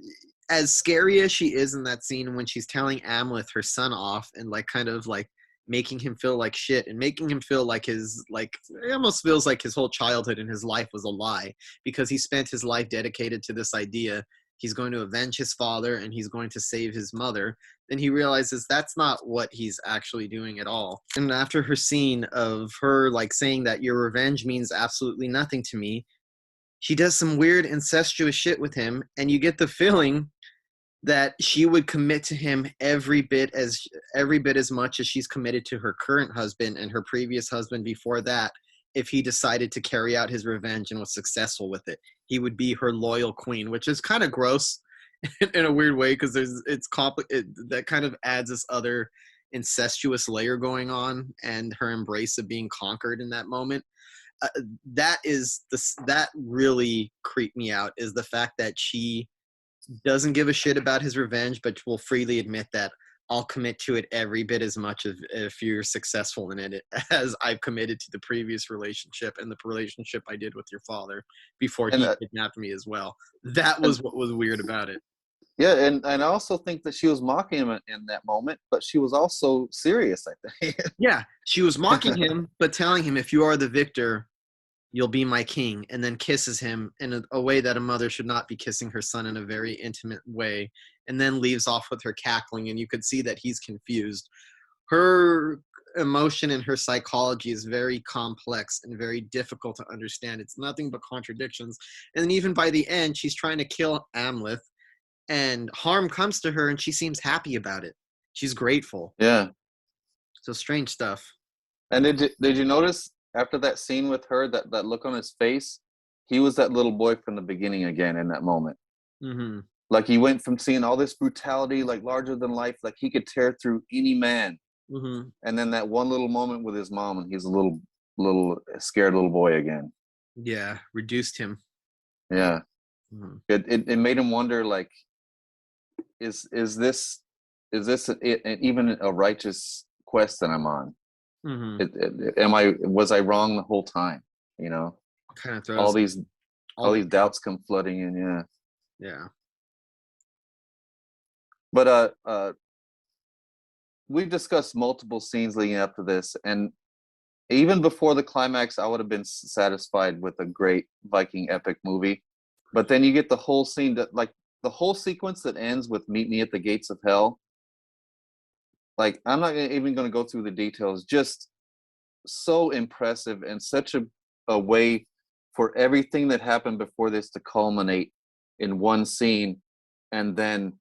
as scary as she is in that scene when she's telling Amleth her son off and like kind of like making him feel like shit and making him feel like it almost feels like his whole childhood and his life was a lie, because he spent his life dedicated to this idea. He's going to avenge his father and he's going to save his mother. Then he realizes that's not what he's actually doing at all. And after her scene of her like saying that your revenge means absolutely nothing to me, she does some weird incestuous shit with him, and you get the feeling that she would commit to him every bit as much as she's committed to her current husband and her previous husband before that. If he decided to carry out his revenge and was successful with it, he would be her loyal queen, which is kind of gross in a weird way, because that kind of adds this other incestuous layer going on, and her embrace of being conquered in that moment. That really creeped me out, is the fact that she doesn't give a shit about his revenge, but will freely admit that I'll commit to it every bit as much if you're successful in it as I've committed to the previous relationship and the relationship I did with your father before he kidnapped me as well. That was what was weird about it. Yeah, and I also think that she was mocking him in that moment, but she was also serious, I think. Yeah, she was mocking him, but telling him, if you are the victor, you'll be my king, and then kisses him in a way that a mother should not be kissing her son, in a very intimate way, and then leaves off with her cackling, and you could see that he's confused. Her emotion and her psychology is very complex and very difficult to understand. It's nothing but contradictions. And then even by the end, she's trying to kill Amleth, and harm comes to her, and she seems happy about it. She's grateful. Yeah. So strange stuff. And did you notice after that scene with her, that look on his face? He was that little boy from the beginning again in that moment. Mm-hmm. Like he went from seeing all this brutality, like larger than life, like he could tear through any man. Mm-hmm. And then that one little moment with his mom, and he's a little scared little boy again. Yeah, reduced him. Yeah. Mm-hmm. It made him wonder, like, is this even a righteous quest that I'm on? Mm-hmm. Was I wrong the whole time? You know, Kind of throws all these doubts come flooding in. Yeah. But we've discussed multiple scenes leading up to this, and even before the climax, I would have been satisfied with a great Viking epic movie. But then you get the whole scene the whole sequence that ends with "Meet me at the gates of hell." Like, I'm not even going to go through the details. Just so impressive, and such a way for everything that happened before this to culminate in one scene, and then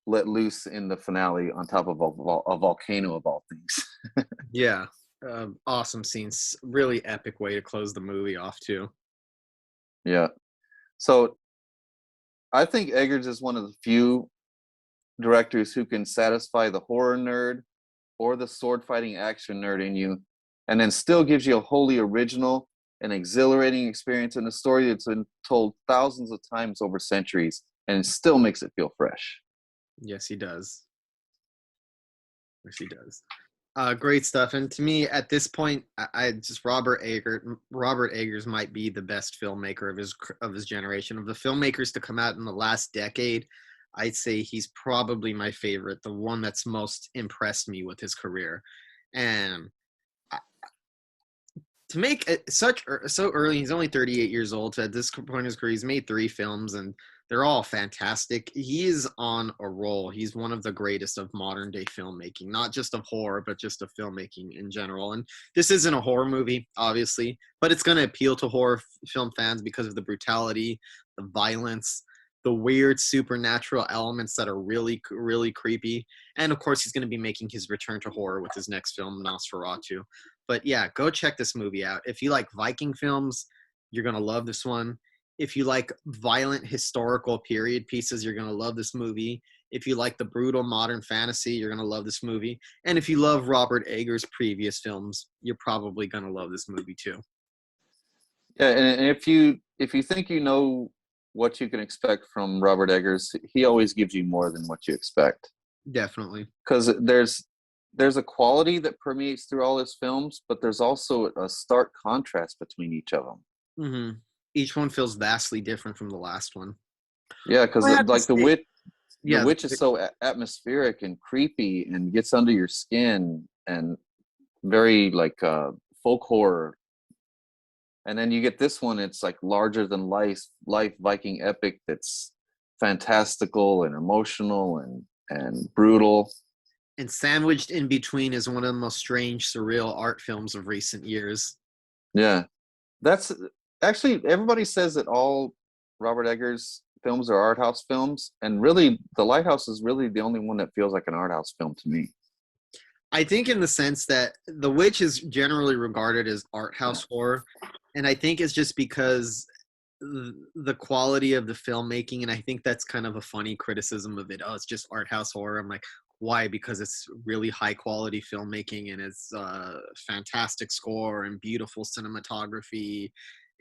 let loose in the finale on top of a volcano of all things. Yeah. Awesome scenes. Really epic way to close the movie off too. Yeah. So I think Eggers is one of the few directors who can satisfy the horror nerd or the sword fighting action nerd in you, and then still gives you a wholly original and exhilarating experience in a story that's been told thousands of times over centuries, and it still makes it feel fresh. Yes, he does. Yes, he does. Great stuff. And to me, at this point, I just Robert Eggers might be the best filmmaker of his generation. Of the filmmakers to come out in the last decade, I'd say he's probably my favorite, the one that's most impressed me with his career. And to make it so early, he's only 38 years old. So at this point in his career, he's made 3 films, and they're all fantastic. He is on a roll. He's one of the greatest of modern day filmmaking, not just of horror, but just of filmmaking in general. And this isn't a horror movie, obviously, but it's going to appeal to horror film fans because of the brutality, the violence, the weird supernatural elements that are really, really creepy. And of course, he's going to be making his return to horror with his next film, Nosferatu. But yeah, go check this movie out. If you like Viking films, you're going to love this one. If you like violent historical period pieces, you're going to love this movie. If you like the brutal modern fantasy, you're going to love this movie. And if you love Robert Eggers' previous films, you're probably going to love this movie too. Yeah, and if you think you know what you can expect from Robert Eggers, he always gives you more than what you expect. Definitely. Because there's a quality that permeates through all his films, but there's also a stark contrast between each of them. Mm-hmm. Each one feels vastly different from the last one. Yeah, because like the witch is so atmospheric and creepy and gets under your skin and very like folk horror. And then you get this one, it's like larger than life Viking epic that's fantastical and emotional and brutal. And sandwiched in between is one of the most strange, surreal art films of recent years. Yeah. That's actually, everybody says that all Robert Eggers films are art house films. And really, The Lighthouse is really the only one that feels like an art house film to me. I think in the sense that The Witch is generally regarded as art house horror. And I think it's just because the quality of the filmmaking, and I think that's kind of a funny criticism of it. Oh, it's just art house horror. I'm like, why? Because it's really high quality filmmaking and it's fantastic score and beautiful cinematography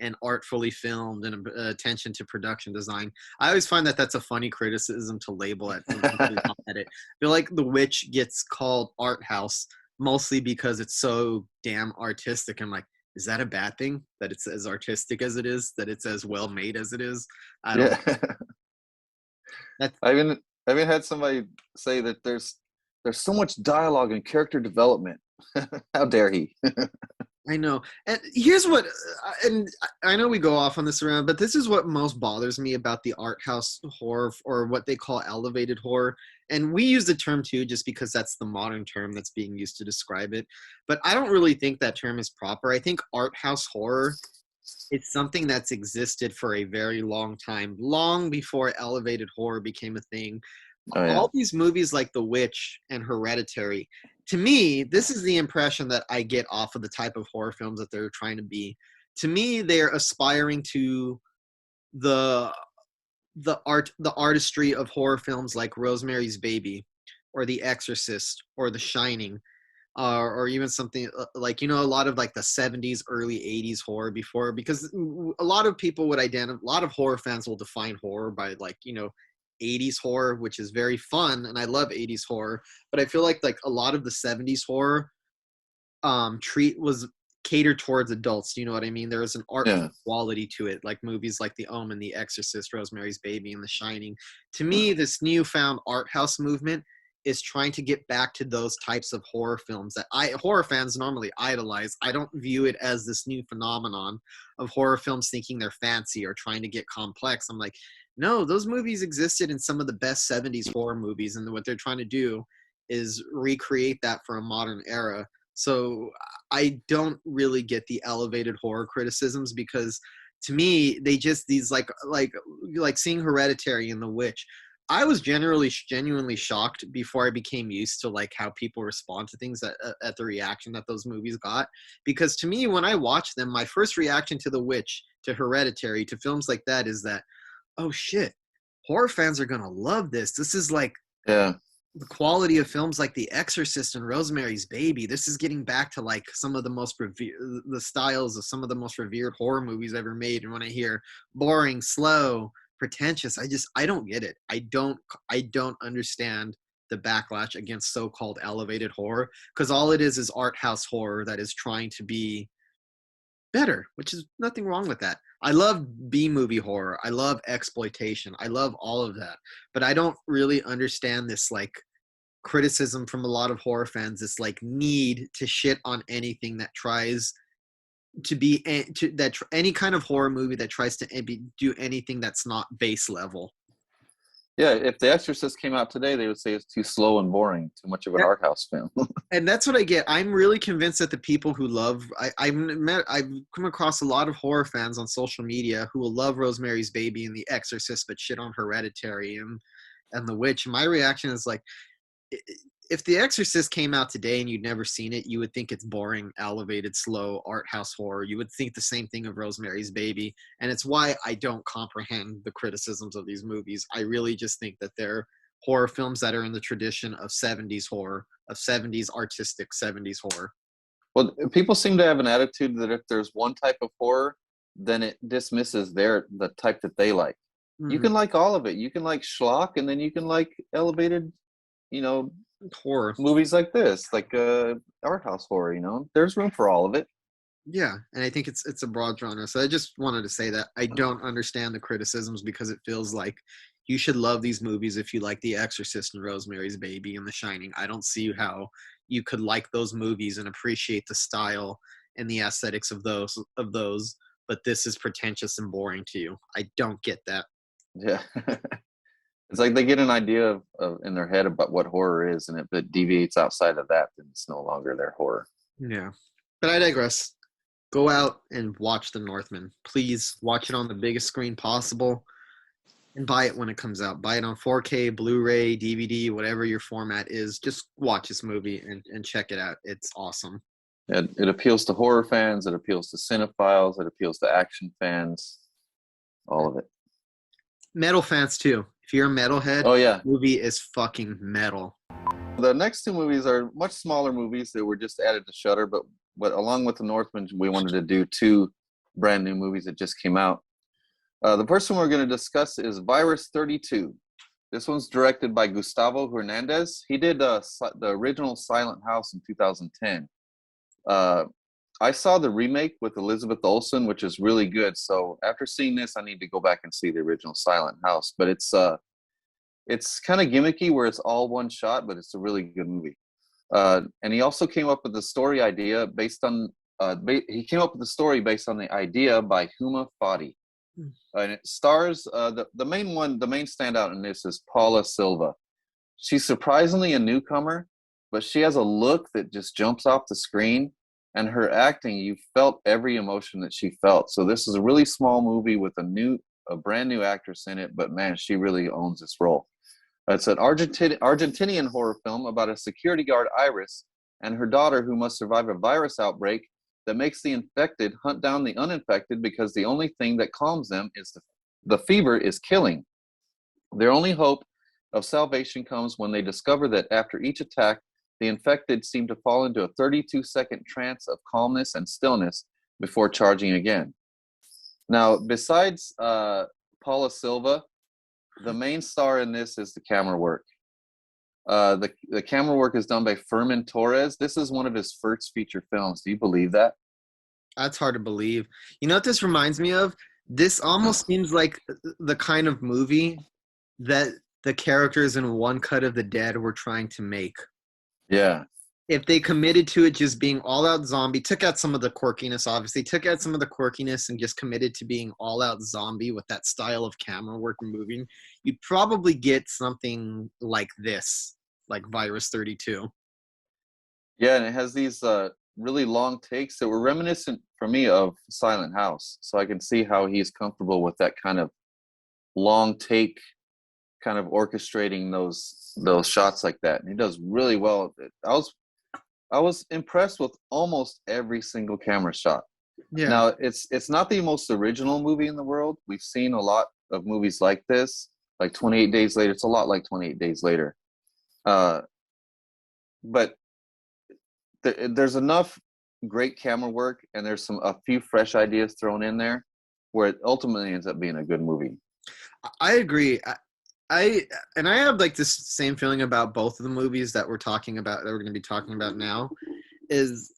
and artfully filmed and attention to production design. I always find that that's a funny criticism to label it. At it. I feel like The Witch gets called art house mostly because it's so damn artistic. I'm like, is that a bad thing? That it's as artistic as it is? That it's as well made as it is? I don't know. I even had somebody say that there's so much dialogue and character development. How dare he? I know. And here's what, and I know we go off on this around, but this is what most bothers me about the art house horror, or what they call elevated horror. And we use the term too, just because that's the modern term that's being used to describe it. But I don't really think that term is proper. I think art house horror, it's something that's existed for a very long time, long before elevated horror became a thing. Oh, yeah. All these movies like The Witch and Hereditary, to me, this is the impression that I get off of the type of horror films that they're trying to be. To me, they're aspiring to the artistry of horror films like Rosemary's Baby or The Exorcist or The Shining, or even something like, a lot of like the 70s, early 80s horror before, because a lot of people would a lot of horror fans will define horror by 80s horror, which is very fun, and I love 80s horror, but I feel like a lot of the 70s horror was catered towards adults. You know what I mean? There was an art quality to it, like movies like The Omen, The Exorcist, Rosemary's Baby, and The Shining. To me, this newfound art house movement is trying to get back to those types of horror films that horror fans normally idolize. I don't view it as this new phenomenon of horror films thinking they're fancy or trying to get complex. I'm like, no, those movies existed in some of the best 70s horror movies, and what they're trying to do is recreate that for a modern era. So I don't really get the elevated horror criticisms, because to me, they just, these like seeing Hereditary and The Witch, I was genuinely shocked before I became used to how people respond to things at the reaction that those movies got. Because to me, when I watched them, my first reaction to The Witch, to Hereditary, to films like that is that, oh shit, horror fans are gonna love this. This is the quality of films like The Exorcist and Rosemary's Baby. This is getting back to some of the most the styles of some of the most revered horror movies ever made. And when I hear boring, slow, pretentious, I don't get it. I don't understand the backlash against so-called elevated horror, because all it is art house horror that is trying to be better, which is nothing wrong with that. I love B-movie horror. I love exploitation. I love all of that. But I don't really understand this criticism from a lot of horror fans, this need to shit on anything that tries to be any kind of horror movie that tries to do anything that's not base level. Yeah, if The Exorcist came out today, they would say it's too slow and boring, too much of an That- art house film. and that's what I get. I'm really convinced that the people who love I've come across a lot of horror fans on social media who will love Rosemary's Baby and The Exorcist, but shit on Hereditary and The Witch. My reaction is like, if The Exorcist came out today and you'd never seen it, you would think it's boring, elevated, slow art house horror. You would think the same thing of Rosemary's Baby, and it's why I don't comprehend the criticisms of these movies. I really just think that they're horror films that are in the tradition of 70s horror, of 70s artistic 70s horror. Well, people seem to have an attitude that if there's one type of horror, then it dismisses the type that they like. You can like all of it. You can like schlock, and then you can like elevated, you know, horror. movies like this, like art house horror. There's room for all of it. Yeah, and I think it's a broad genre. So I just wanted to say that I don't understand the criticisms because it feels like you should love these movies if you like The Exorcist and Rosemary's Baby and The Shining. I don't see how you could like those movies and appreciate the style and the aesthetics of those, but this is pretentious and boring to you. I don't get that. Yeah. It's like they get an idea of in their head about what horror is, and if it deviates outside of that, then it's no longer their horror. Yeah. But I digress. Go out and watch The Northman. Please watch it on the biggest screen possible and buy it when it comes out. Buy it on 4K, Blu-ray, DVD, whatever your format is. Just watch this movie and check it out. It's awesome. It appeals to horror fans. It appeals to cinephiles. It appeals to action fans. All of it. Metal fans too. If you're a metalhead, Oh yeah. the movie is fucking metal. The next two movies are much smaller movies that were just added to Shudder, but along with The Northman, we wanted to do two brand new movies that just came out. The first one we're going to discuss is Virus 32. This one's directed by Gustavo Hernandez. He did the original Silent House in 2010. I saw the remake with Elizabeth Olsen, which is really good. So after seeing this, I need to go back and see the original Silent House. But it's kind of gimmicky where it's all one shot, but it's a really good movie. And he also came up with the story idea based on he came up with the story based on the idea by Huma Fadi. And it stars the main standout in this is Paula Silva. She's surprisingly a newcomer, but she has a look that just jumps off the screen, and her acting, you felt every emotion that she felt. So this is a really small movie with a brand new actress in it, but man, she really owns this role. It's an Argentinian horror film about a security guard, Iris, and her daughter who must survive a virus outbreak that makes the infected hunt down the uninfected because the only thing that calms them is the fever is killing. Their only hope of salvation comes when they discover that after each attack, the infected seem to fall into a 32-second trance of calmness and stillness before charging again. Now, besides Paula Silva, the main star in this is the camera work. The camera work is done by Fermin Torres. This is one of his first feature films. Do you believe that? That's hard to believe. You know what this reminds me of? This almost seems like the kind of movie that the characters in One Cut of the Dead were trying to make. Yeah. If they committed to it just being all-out zombie, took out some of the quirkiness, obviously, took out some of the quirkiness and just committed to being all-out zombie with that style of camera work and moving, you'd probably get something like this, like Virus 32. Yeah, and it has these really long takes that were reminiscent for me of Silent House. So I can see how he's comfortable with that kind of long take, kind of orchestrating those shots like that. And he does really well. I was impressed with almost every single camera shot. Yeah. Now, it's not the most original movie in the world. We've seen a lot of movies like this, like 28 Days Later. It's a lot like 28 Days Later. But there's enough great camera work, and there's a few fresh ideas thrown in there where it ultimately ends up being a good movie. I agree. I have like this same feeling about both of the movies that we're going to be talking about now, is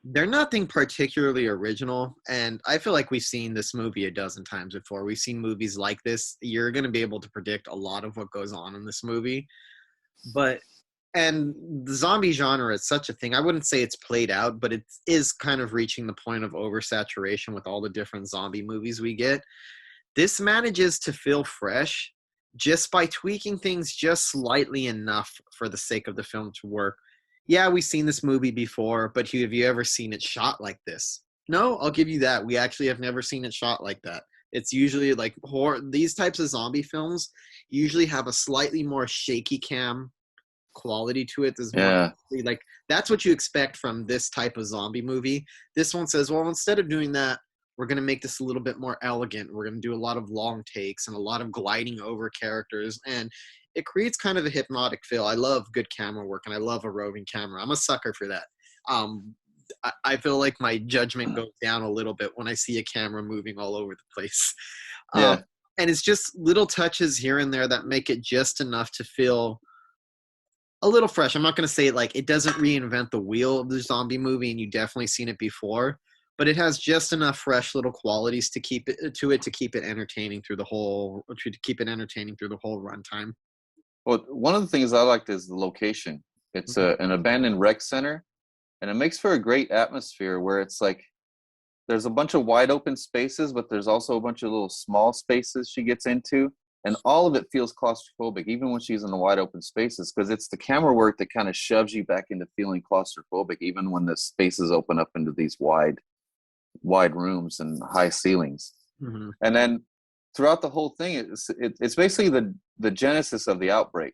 they're nothing particularly original, and I feel like we've seen this movie a dozen times before. We've seen movies like this. You're going to be able to predict a lot of what goes on in this movie, and the zombie genre is such a thing. I wouldn't say it's played out, but it is kind of reaching the point of oversaturation with all the different zombie movies we get. This manages to feel fresh, just by tweaking things just slightly enough for the sake of the film to work. Yeah, we've seen this movie before, but have you ever seen it shot like this? No, I'll give you that. We actually have never seen it shot like that. It's usually like horror. These types of zombie films usually have a slightly more shaky cam quality to it. There's more like that's what you expect from this type of zombie movie. This one says, well, instead of doing that, we're going to make this a little bit more elegant. We're going to do a lot of long takes and a lot of gliding over characters, and it creates kind of a hypnotic feel. I love good camera work, and I love a roving camera. I'm a sucker for that. I feel like my judgment goes down a little bit when I see a camera moving all over the place. Yeah. And it's just little touches here and there that make it just enough to feel a little fresh. I'm not going to say like it doesn't reinvent the wheel of the zombie movie, and you've definitely seen it before, but it has just enough fresh little qualities to keep it entertaining through the whole runtime. Well, one of the things I liked is the location. It's an abandoned rec center, and it makes for a great atmosphere where it's like there's a bunch of wide open spaces, but there's also a bunch of little small spaces she gets into, and all of it feels claustrophobic, even when she's in the wide open spaces, because it's the camera work that kind of shoves you back into feeling claustrophobic, even when the spaces open up into these wide rooms and high ceilings. Mm-hmm. And then throughout the whole thing, it's basically the genesis of the outbreak.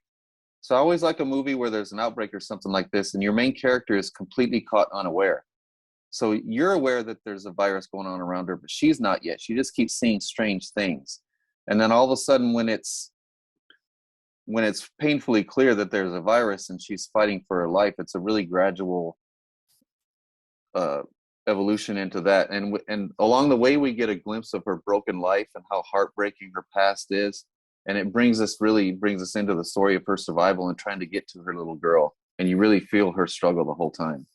So I always like a movie where there's an outbreak or something like this, and your main character is completely caught unaware. So you're aware that there's a virus going on around her, but she's not yet. She just keeps seeing strange things. And then all of a sudden, when it's painfully clear that there's a virus and she's fighting for her life, it's a really gradual evolution into that. And along the way, we get a glimpse of her broken life and how heartbreaking her past is. And it brings us into the story of her survival and trying to get to her little girl. And you really feel her struggle the whole time.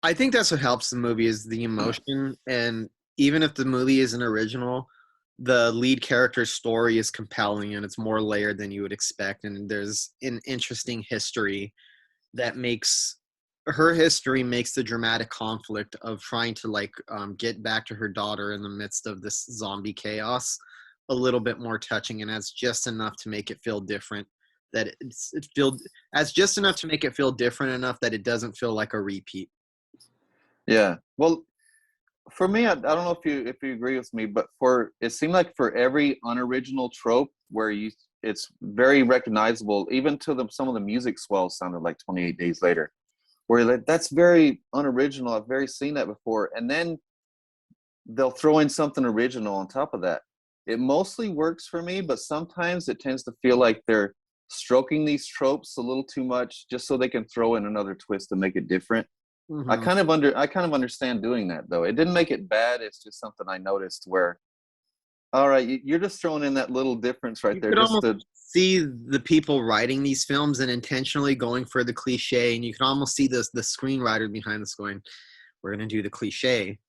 I think that's what helps the movie is the emotion. And even if the movie isn't original, the lead character's story is compelling and it's more layered than you would expect. And there's an interesting history that makes the dramatic conflict of trying to get back to her daughter in the midst of this zombie chaos a little bit more touching, and that's just enough to make it feel different. That just enough to make it feel different enough that it doesn't feel like a repeat. Yeah. Well, for me, I don't know if you agree with me, but it seemed like for every unoriginal trope where it's very recognizable, even to some of the music swells sounded like 28 Days Later, where you're like, that's very unoriginal. I've very seen that before. And then they'll throw in something original on top of that. It mostly works for me, but sometimes it tends to feel like they're stroking these tropes a little too much just so they can throw in another twist to make it different. Mm-hmm. I kind of understand doing that, though. It didn't make it bad. It's just something I noticed where, all right, you're just throwing in that little difference right there. Just to see the people writing these films and intentionally going for the cliche, and you can almost see the screenwriter behind this going, we're going to do the cliche,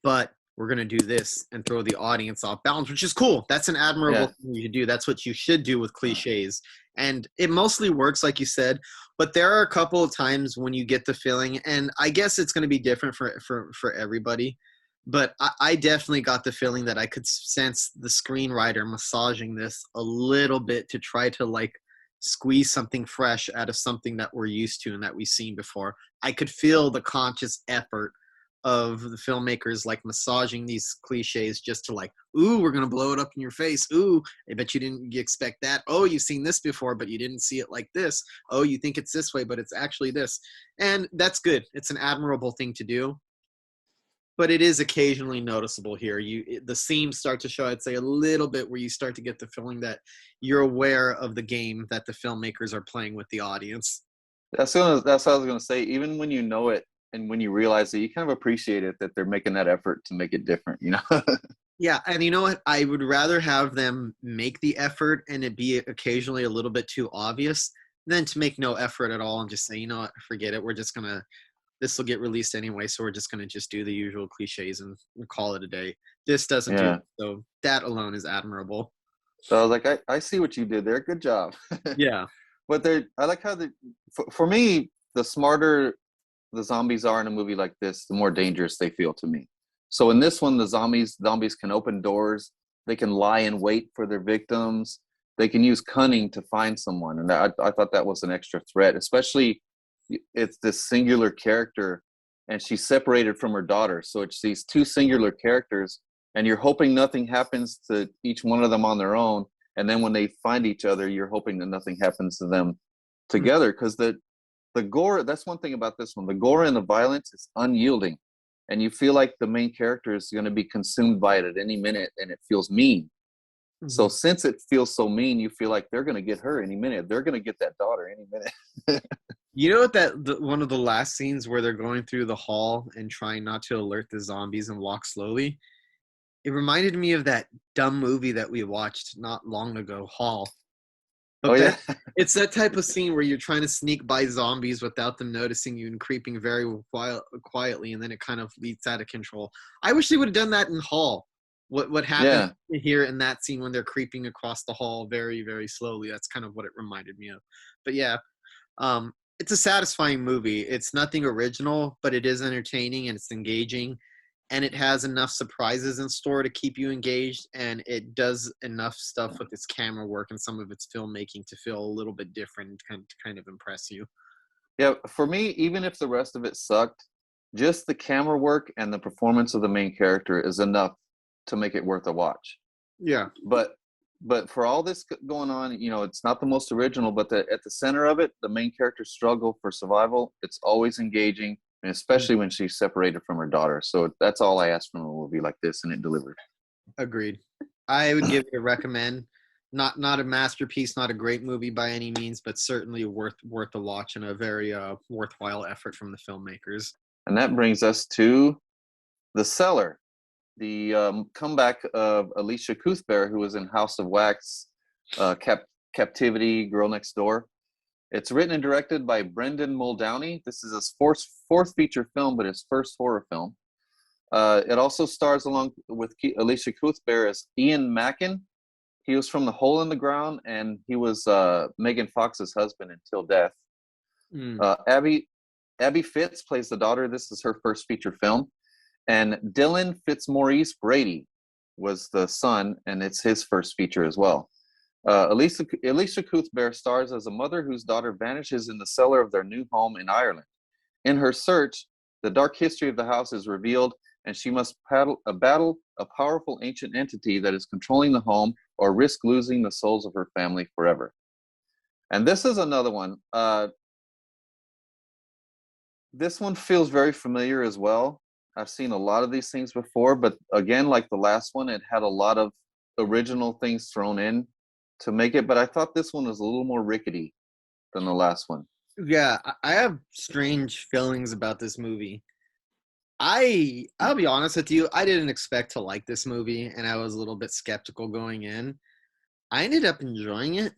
but we're going to do this and throw the audience off balance, which is cool. That's an admirable thing you do. That's what you should do with cliches. And it mostly works, like you said, but there are a couple of times when you get the feeling, and I guess it's going to be different for everybody, but I definitely got the feeling that I could sense the screenwriter massaging this a little bit to try to squeeze something fresh out of something that we're used to and that we've seen before. I could feel the conscious effort of the filmmakers massaging these cliches just to ooh, we're gonna blow it up in your face. Ooh, I bet you didn't expect that. Oh, you've seen this before, but you didn't see it like this. Oh, you think it's this way, but it's actually this. And that's good. It's an admirable thing to do. But it is occasionally noticeable here. The seams start to show, I'd say, a little bit where you start to get the feeling that you're aware of the game that the filmmakers are playing with the audience. That's what I was gonna say. Even when you know it, and when you realize it, you kind of appreciate it that they're making that effort to make it different, Yeah, and you know what? I would rather have them make the effort and it be occasionally a little bit too obvious than to make no effort at all and just say, you know what, forget it. This will get released anyway, so we're just going to just do the usual cliches and call it a day. This doesn't do it, so that alone is admirable. So I was like, I see what you did there. Good job. Yeah. But I like how for me, the smarter the zombies are in a movie like this, the more dangerous they feel to me. So in this one, the zombies can open doors. They can lie in wait for their victims. they can use cunning to find someone, and I thought that was an extra threat, especially it's this singular character, and she's separated from her daughter, so it's these two singular characters, and you're hoping nothing happens to each one of them on their own, and then when they find each other, you're hoping that nothing happens to them together, because the gore, that's one thing about this one, the gore and the violence is unyielding, and you feel like the main character is going to be consumed by it at any minute, and it feels mean. So since it feels so mean, you feel like they're going to get her any minute. They're going to get that daughter any minute. You know what, one of the last scenes where they're going through the hall and trying not to alert the zombies and walk slowly, it reminded me of that dumb movie that we watched not long ago, Hall. But yeah. It's that type of scene where you're trying to sneak by zombies without them noticing you and creeping very quietly, and then it kind of leads out of control. I wish they would have done that in Hall. What happened here in that scene when they're creeping across the hall very, very slowly. That's kind of what it reminded me of. But yeah, it's a satisfying movie. It's nothing original, but it is entertaining and it's engaging. And it has enough surprises in store to keep you engaged. And it does enough stuff with its camera work and some of its filmmaking to feel a little bit different and to kind of impress you. Yeah, for me, even if the rest of it sucked, just the camera work and the performance of the main character is enough to make it worth a watch. Yeah. But for all this going on, it's not the most original, but at the center of it, the main character's struggle for survival, it's always engaging, and especially when she's separated from her daughter. So that's all I asked from a movie like this, and it delivered. Agreed. I would give it a recommend. Not a masterpiece, not a great movie by any means, but certainly worth a watch and a very worthwhile effort from the filmmakers. And that brings us to The Cellar, the comeback of Elisha Cuthbert, who was in House of Wax, Captivity, Girl Next Door. It's written and directed by Brendan Muldowney. This is his fourth feature film, but his first horror film. It also stars along with Elisha Cuthbert as Ian Mackin. He was from The Hole in the Ground, and he was Megan Fox's husband until death. Abby Fitz plays the daughter. This is her first feature film. And Dylan Fitzmaurice Brady was the son, and it's his first feature as well. Elisha Cuthbert stars as a mother whose daughter vanishes in the cellar of their new home in Ireland. In her search, the dark history of the house is revealed, and she must battle a powerful ancient entity that is controlling the home or risk losing the souls of her family forever. And this is another one. This one feels very familiar as well. I've seen a lot of these things before, but again, like the last one, it had a lot of original things thrown in to make it, but I thought this one was a little more rickety than the last one. Yeah, I have strange feelings about this movie. I'll be honest with you, I didn't expect to like this movie, and I was a little bit skeptical going in. I ended up enjoying it.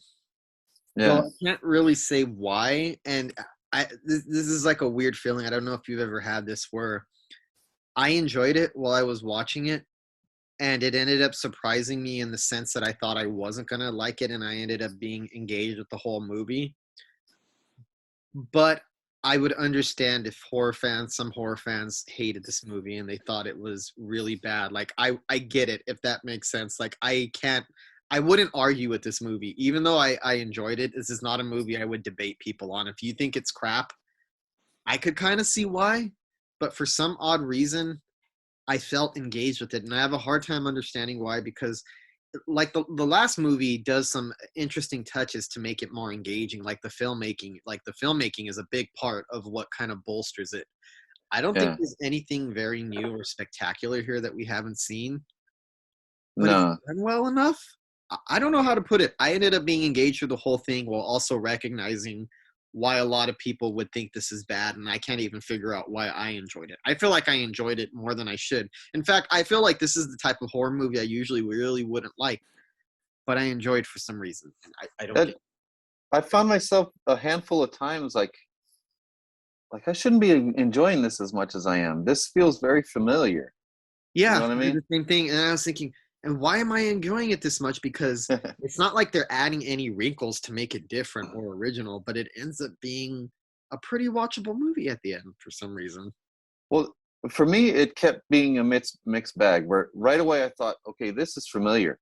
Yeah. So I can't really say why, and this is like a weird feeling. I don't know if you've ever had this where I enjoyed it while I was watching it, and it ended up surprising me in the sense that I thought I wasn't going to like it, and I ended up being engaged with the whole movie. But I would understand if some horror fans hated this movie and they thought it was really bad. Like, I get it, if that makes sense. Like, I wouldn't argue with this movie. Even though I enjoyed it, this is not a movie I would debate people on. If you think it's crap, I could kind of see why. But for some odd reason, I felt engaged with it. And I have a hard time understanding why, because like the last movie does some interesting touches to make it more engaging. Like the filmmaking is a big part of what kind of bolsters it. I don't think there's anything very new or spectacular here that we haven't seen. But it's done well enough. I don't know how to put it. I ended up being engaged through the whole thing while also recognizing why a lot of people would think this is bad, and I can't even figure out why I enjoyed it. I feel like I enjoyed it more than I should. In fact, I feel like this is the type of horror movie I usually really wouldn't like, but I enjoyed for some reason. I don't get it. I found myself a handful of times like I shouldn't be enjoying this as much as I am. This feels very familiar. Yeah, you know what I mean? The same thing. And I was thinking, and why am I enjoying it this much? Because it's not like they're adding any wrinkles to make it different or original, but it ends up being a pretty watchable movie at the end for some reason. Well, for me, it kept being a mixed bag, where right away I thought, okay, this is familiar.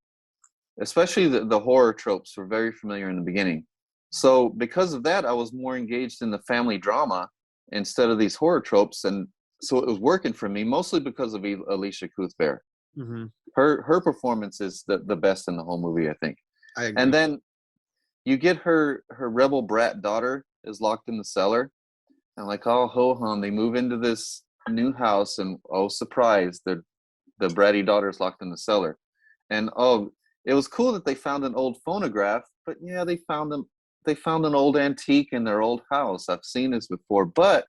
especially the horror tropes were very familiar in the beginning. So because of that, I was more engaged in the family drama instead of these horror tropes, and so it was working for me mostly because of Elisha Cuthbert. Mm-hmm. Her performance is the best in the whole movie, I think. I agree. And then you get her rebel brat daughter is locked in the cellar, and like, oh ho hum, they move into this new house, and oh surprise, the bratty daughter's locked in the cellar. And oh, it was cool that they found an old phonograph, but yeah, they found an old antique in their old house. I've seen this before, but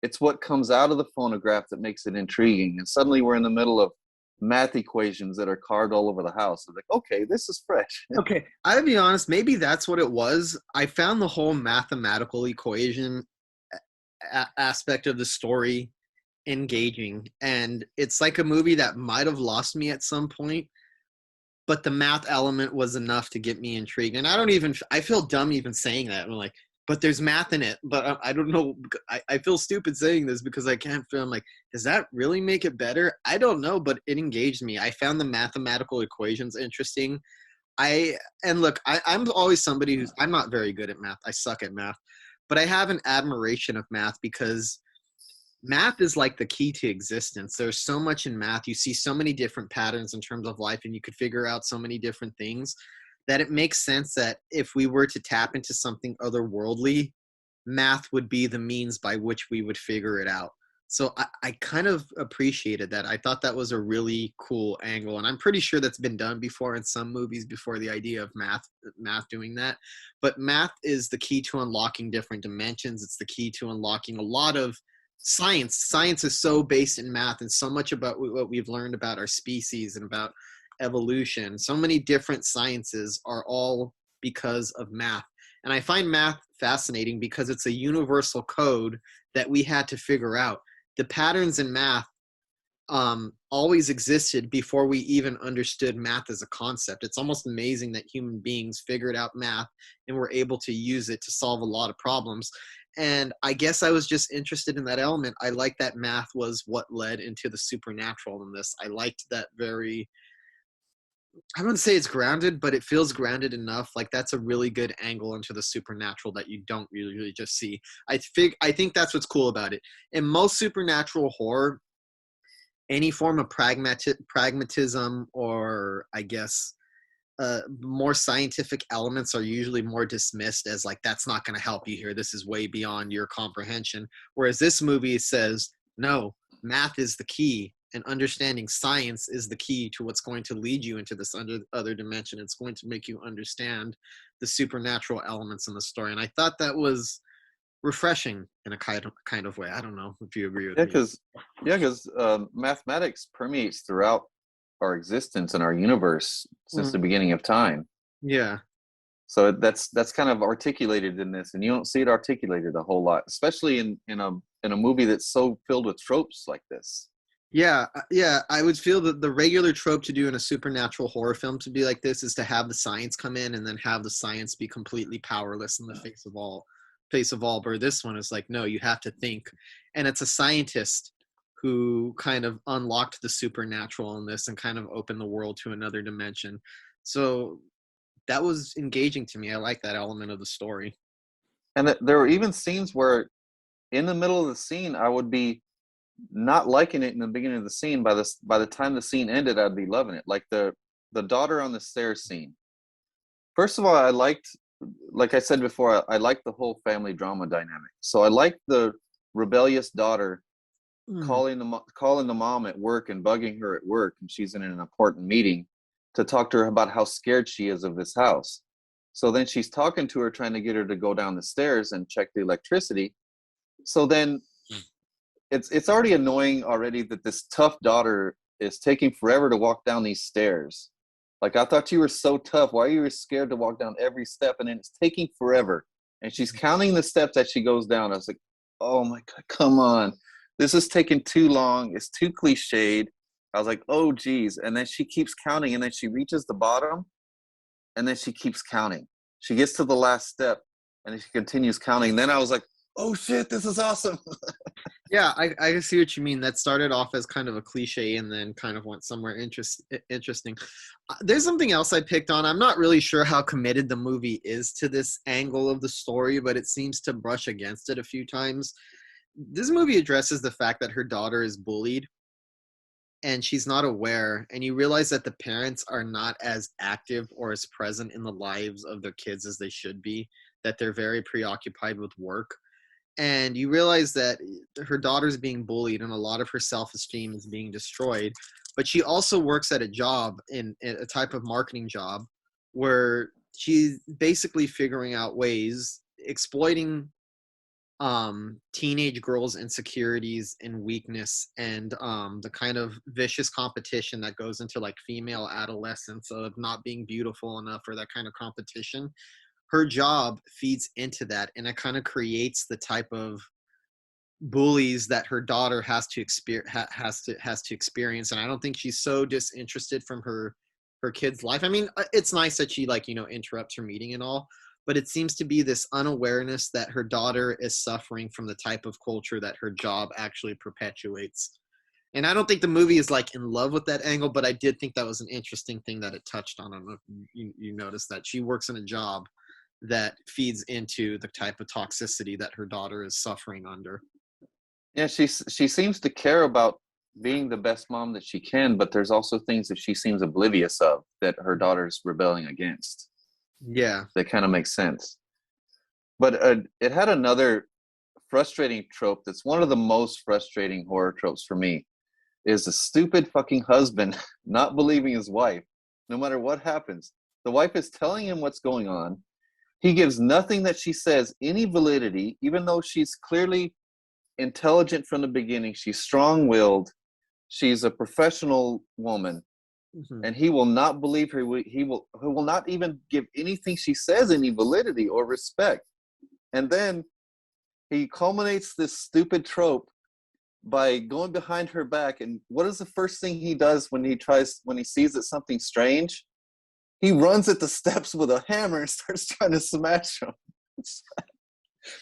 it's what comes out of the phonograph that makes it intriguing. And suddenly we're in the middle of math equations that are carved all over the house. I'm like, okay, this is fresh. Okay, I'll be honest, maybe that's what it was. I found the whole mathematical equation aspect of the story engaging, and it's like a movie that might have lost me at some point, but the math element was enough to get me intrigued. And I feel dumb even saying that. I'm like, but there's math in it, but I don't know. I feel stupid saying this because I can't feel. I'm like, does that really make it better? I don't know, but it engaged me. I found the mathematical equations interesting. I'm always somebody I'm not very good at math. I suck at math, but I have an admiration of math because math is like the key to existence. There's so much in math. You see so many different patterns in terms of life, and you could figure out so many different things that it makes sense that if we were to tap into something otherworldly, math would be the means by which we would figure it out. So I kind of appreciated that. I thought that was a really cool angle, and I'm pretty sure that's been done before in some movies before, the idea of math doing that. But math is the key to unlocking different dimensions. It's the key to unlocking a lot of science. Science is so based in math, and so much about what we've learned about our species and about evolution. So many different sciences are all because of math. And I find math fascinating because it's a universal code that we had to figure out. The patterns in math always existed before we even understood math as a concept. It's almost amazing that human beings figured out math and were able to use it to solve a lot of problems. And I guess I was just interested in that element. I liked that math was what led into the supernatural in this. I liked that I wouldn't say it's grounded, but it feels grounded enough. Like that's a really good angle into the supernatural that you don't really just see. I think that's what's cool about it. In most supernatural horror, any form of pragmatism or I guess more scientific elements are usually more dismissed as like, that's not going to help you here. This is way beyond your comprehension. Whereas this movie says, no, math is the key, and understanding science is the key to what's going to lead you into this other dimension. It's going to make you understand the supernatural elements in the story. And I thought that was refreshing in a kind of way. I don't know if you agree with me. Because mathematics permeates throughout our existence and our universe since the beginning of time. Yeah. So that's kind of articulated in this, and you don't see it articulated a whole lot, especially in a movie that's so filled with tropes like this. Yeah. I would feel that the regular trope to do in a supernatural horror film to be like this is to have the science come in and then have the science be completely powerless in the face of all. But this one is like, no, you have to think, and it's a scientist who kind of unlocked the supernatural in this and kind of opened the world to another dimension. So that was engaging to me. I like that element of the story. And there were even scenes where in the middle of the scene, I would be not liking it in the beginning of the scene. By the time the scene ended, I'd be loving it. Like the daughter on the stairs scene. First of all, I liked, like I said before, I liked the whole family drama dynamic. So I liked the rebellious daughter calling the mom at work and bugging her at work, and she's in an important meeting, to talk to her about how scared she is of this house. So then she's talking to her, trying to get her to go down the stairs and check the electricity. So then it's already annoying already that this tough daughter is taking forever to walk down these stairs. Like, I thought you were so tough. Why are you scared to walk down every step? And then it's taking forever. And she's counting the steps as she goes down. I was like, oh my God, come on. This is taking too long. It's too cliched. I was like, oh, geez. And then she keeps counting, and then she reaches the bottom, and then she keeps counting. She gets to the last step, and then she continues counting. Then I was like, oh, shit, this is awesome. Yeah, I see what you mean. That started off as kind of a cliche and then kind of went somewhere interesting. There's something else I picked on. I'm not really sure how committed the movie is to this angle of the story, but it seems to brush against it a few times. This movie addresses the fact that her daughter is bullied and she's not aware, and you realize that the parents are not as active or as present in the lives of their kids as they should be, that they're very preoccupied with work, and you realize that her daughter's being bullied and a lot of her self-esteem is being destroyed, but she also works at a job in a type of marketing job where she's basically figuring out ways exploiting teenage girls' insecurities and weakness, and the kind of vicious competition that goes into like female adolescence of not being beautiful enough, or that kind of competition. Her job feeds into that, and it kind of creates the type of bullies that her daughter has to experience. And I don't think she's so disinterested from her kid's life. I mean, it's nice that she, like, interrupts her meeting and all, but it seems to be this unawareness that her daughter is suffering from the type of culture that her job actually perpetuates. And I don't think the movie is like in love with that angle, but I did think that was an interesting thing that it touched on. I don't know if you noticed that she works in a job that feeds into the type of toxicity that her daughter is suffering under. Yeah, she seems to care about being the best mom that she can, but there's also things that she seems oblivious of that her daughter's rebelling against. Yeah. That kind of makes sense. But it had another frustrating trope that's one of the most frustrating horror tropes for me, is the stupid fucking husband not believing his wife no matter what happens. The wife is telling him what's going on. He gives nothing that she says any validity, even though she's clearly intelligent from the beginning. She's strong-willed. She's a professional woman. Mm-hmm. And he will not believe her. He will not even give anything she says any validity or respect. And then he culminates this stupid trope by going behind her back. And what is the first thing he does when he sees that something's strange? He runs at the steps with a hammer and starts trying to smash them.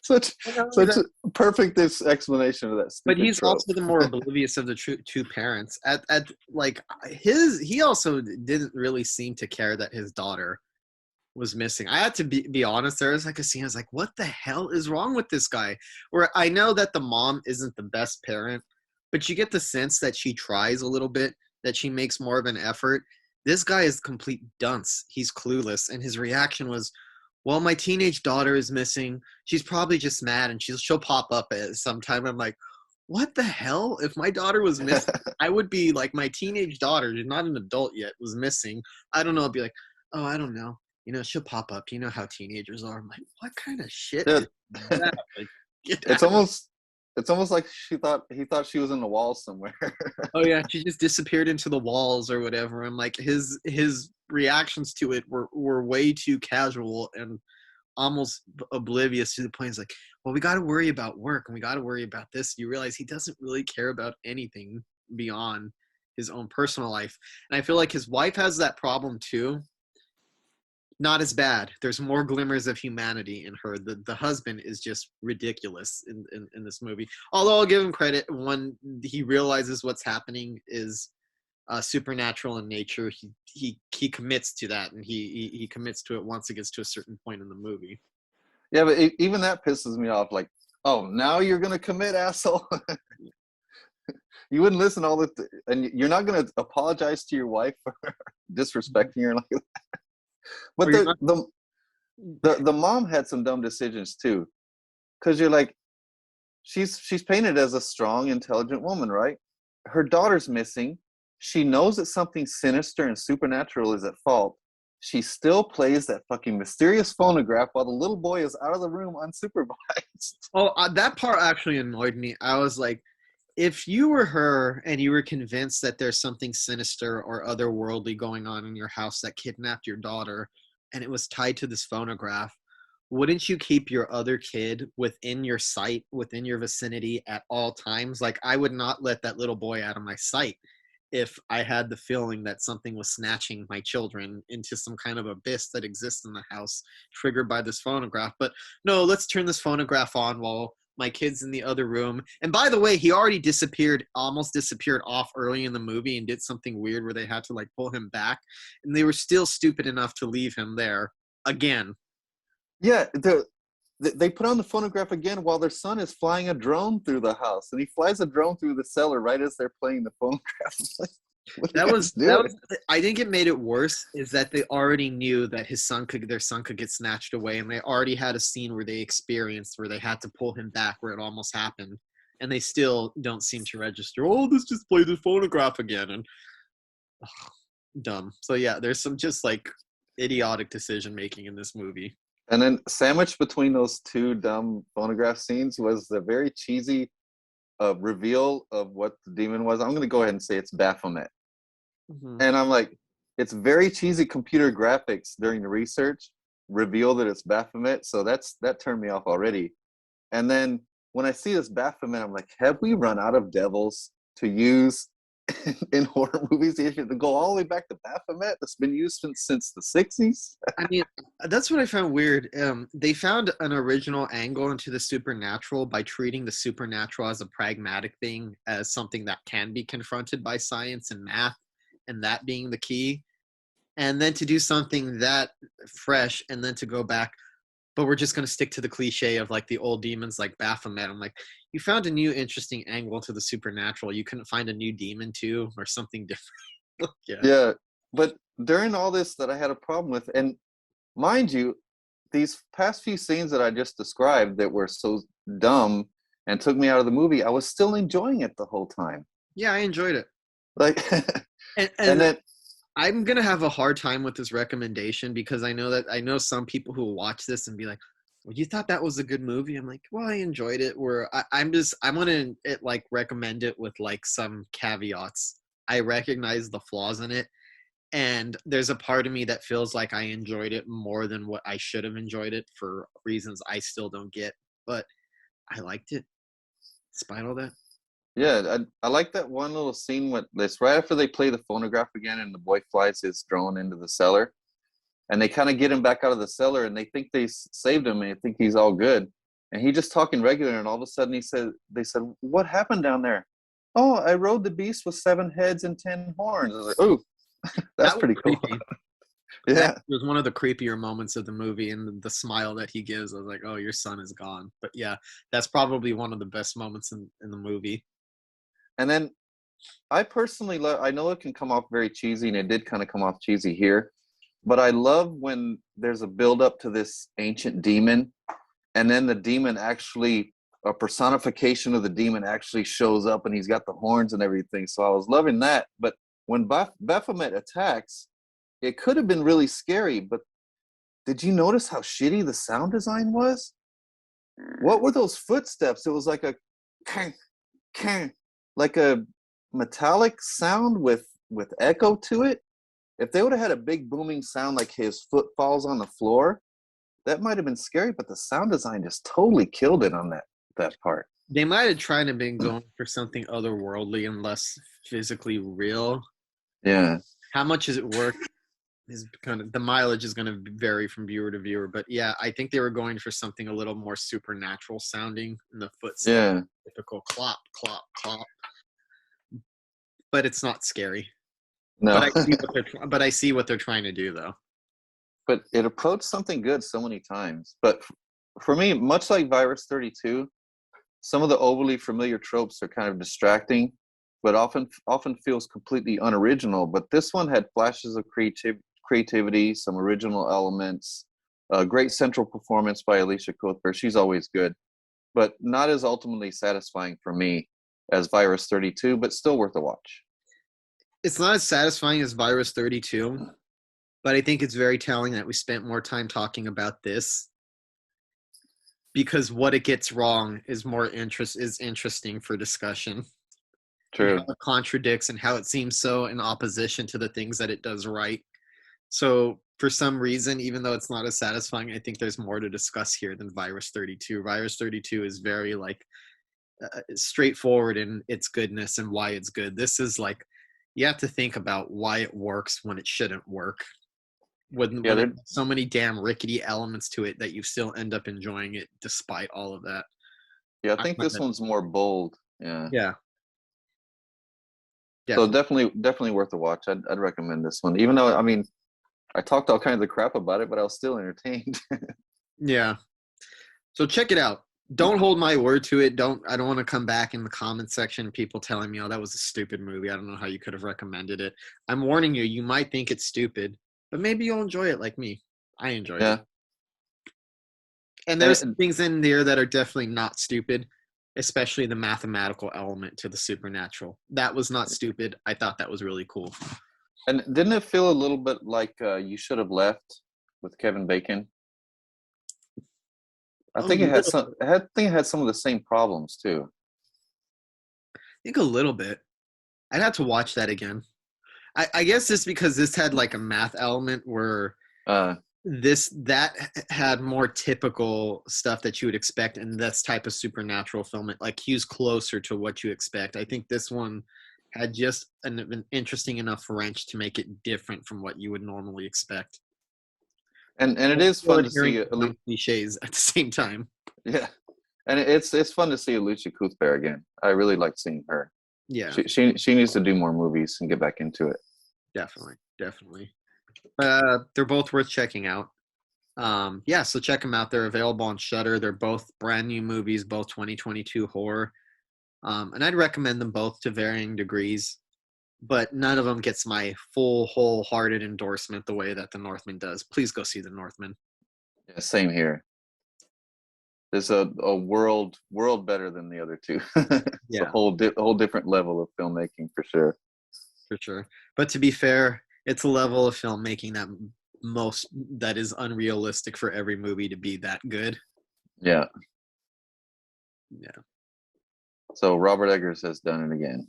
Such a perfect explanation of that stupid But he's trope. also the more oblivious of the two parents. He also didn't really seem to care that his daughter was missing. I had to be honest. There was like a scene I was like, what the hell is wrong with this guy? Where I know that the mom isn't the best parent, but you get the sense that she tries a little bit, that she makes more of an effort. This guy is complete dunce. He's clueless, and his reaction was, well, my teenage daughter is missing. She's probably just mad, and she'll pop up at some time. I'm like, what the hell? If my daughter was missing, I would be like, my teenage daughter, who's not an adult yet, was missing. I don't know. I'd be like, oh, I don't know. She'll pop up. You know how teenagers are. I'm like, what kind of shit is that? Like, it's almost like he thought she was in the wall somewhere. Oh yeah, she just disappeared into the walls or whatever. And like his reactions to it were way too casual and almost oblivious to the point. It's like, well, we got to worry about work and we got to worry about this. You realize he doesn't really care about anything beyond his own personal life. And I feel like his wife has that problem too. Not as bad. There's more glimmers of humanity in her. The husband is just ridiculous in this movie. Although I'll give him credit, when he realizes what's happening is supernatural in nature, he commits to that, and he commits to it once it gets to a certain point in the movie. Yeah, but even that pisses me off. Like, oh, now you're gonna commit, asshole. You wouldn't listen all the and you're not gonna apologize to your wife for disrespecting her like that. But the mom had some dumb decisions too, because you're like, she's painted as a strong, intelligent woman, right? Her daughter's missing. She knows that something sinister and supernatural is at fault. She still plays that fucking mysterious phonograph while the little boy is out of the room unsupervised. Oh, that part actually annoyed me. I was like, if you were her and you were convinced that there's something sinister or otherworldly going on in your house that kidnapped your daughter, and it was tied to this phonograph, wouldn't you keep your other kid within your sight, within your vicinity at all times? Like, I would not let that little boy out of my sight if I had the feeling that something was snatching my children into some kind of abyss that exists in the house, triggered by this phonograph. But no, let's turn this phonograph on while my kid's in the other room. And by the way, he already almost disappeared off early in the movie and did something weird where they had to like pull him back. And they were still stupid enough to leave him there again. Yeah, they put on the phonograph again while their son is flying a drone through the house. And he flies a drone through the cellar right as they're playing the phonograph. That was I think it made it worse is that they already knew that their son could get snatched away, and they already had a scene where they had to pull him back where it almost happened, and they still don't seem to register. Oh, this just played the phonograph again, and dumb. So yeah, there's some just like idiotic decision making in this movie. And then sandwiched between those two dumb phonograph scenes was the very cheesy reveal of what the demon was. I'm going to go ahead and say it's Baphomet. Mm-hmm. And I'm like, it's very cheesy computer graphics during the research reveal that it's Baphomet. So that turned me off already. And then when I see this Baphomet, I'm like, have we run out of devils to use in horror movies? You have to go all the way back to Baphomet that's been used since the 60s. I mean, that's what I found weird. They found an original angle into the supernatural by treating the supernatural as a pragmatic thing, as something that can be confronted by science and math, and that being the key. And then to do something that fresh and then to go back, but we're just going to stick to the cliche of like the old demons like Baphomet. I'm like, you found a new interesting angle to the supernatural. You couldn't find a new demon too or something different. Yeah, but during all this that I had a problem with, and mind you, these past few scenes that I just described that were so dumb and took me out of the movie, I was still enjoying it the whole time. Yeah, I enjoyed it. Like, and then I'm gonna have a hard time with this recommendation because I know some people who will watch this and be like, well, you thought that was a good movie? I'm like, well, I enjoyed it. Where I'm gonna like recommend it with like some caveats. I recognize the flaws in it, and there's a part of me that feels like I enjoyed it more than what I should have enjoyed it for reasons I still don't get. But I liked it, despite all that. Yeah, I like that one little scene with this right after they play the phonograph again, and the boy flies his drone into the cellar, and they kind of get him back out of the cellar, and they think they saved him, and they think he's all good, and he just talking regular, and all of a sudden they said, what happened down there? Oh, I rode the beast with 7 heads and 10 horns. I was like, ooh, that's pretty cool. Yeah, that was one of the creepier moments of the movie, and the smile that he gives, I was like, oh, your son is gone. But yeah, that's probably one of the best moments in the movie. And then I personally love, I know it can come off very cheesy, and it did kind of come off cheesy here, but I love when there's a build up to this ancient demon, and then the demon actually, a personification of the demon actually shows up, and he's got the horns and everything. So I was loving that. But when Baphomet attacks, it could have been really scary, but did you notice how shitty the sound design was? What were those footsteps? It was like a kang, kang, like a metallic sound with echo to it. If they would have had a big booming sound like his foot falls on the floor, that might have been scary, but the sound design just totally killed it on that part. They might have tried to been going for something otherworldly and less physically real. Yeah. How much is it work? Is kind of the mileage is going to vary from viewer to viewer, but yeah, I think they were going for something a little more supernatural sounding in the footsteps. Yeah. Typical clop, clop, clop. But it's not scary. No. But I see what they're trying to do, though. But it approached something good so many times. But for me, much like Virus 32, some of the overly familiar tropes are kind of distracting, but often feels completely unoriginal. But this one had flashes of creativity, some original elements, a great central performance by Elisha Cuthbert. She's always good, but not as ultimately satisfying for me as Virus 32, but still worth a watch. It's not as satisfying as Virus 32, but I think it's very telling that we spent more time talking about this because what it gets wrong is interesting for discussion. True. How it contradicts and how it seems so in opposition to the things that it does right. So for some reason, even though it's not as satisfying, I think there's more to discuss here than Virus 32. Virus 32 is very like straightforward in its goodness and why it's good. This is like, you have to think about why it works when it shouldn't work. When there's so many damn rickety elements to it that you still end up enjoying it despite all of that. Yeah, I think this one's more bold. Yeah. Yeah. So definitely worth a watch. I'd recommend this one. Even though, I mean, I talked all kinds of crap about it, but I was still entertained. Yeah. So check it out. Don't hold my word to it. I don't want to come back in the comment section, people telling me, oh, that was a stupid movie. I don't know how you could have recommended it. I'm warning you, you might think it's stupid, but maybe you'll enjoy it like me. I enjoyed Yeah. it. And there's some things in there that are definitely not stupid, especially the mathematical element to the supernatural. That was not stupid. I thought that was really cool. And didn't it feel a little bit like You Should Have Left with Kevin Bacon? I think it had some of the same problems too. I think a little bit. I'd have to watch that again. I guess it's because this had like a math element where that had more typical stuff that you would expect in this type of supernatural film. It like hews closer to what you expect. I think this one had just an interesting enough wrench to make it different from what you would normally expect. And it is fun to see cliches at the same time. Yeah, and it's fun to see Elisha Cuthbert again. I really like seeing her. Yeah, she needs to do more movies and get back into it. Definitely. They're both worth checking out. Yeah, so check them out. They're available on Shudder. They're both brand new movies, both 2022 horror. And I'd recommend them both to varying degrees, but none of them gets my full wholehearted endorsement the way that the Northman does. Please go see the Northman. Yeah, same here. There's a world better than the other two. Yeah, a whole different level of filmmaking for sure. For sure. But to be fair, it's a level of filmmaking that is unrealistic for every movie to be that good. Yeah. Yeah. So Robert Eggers has done it again.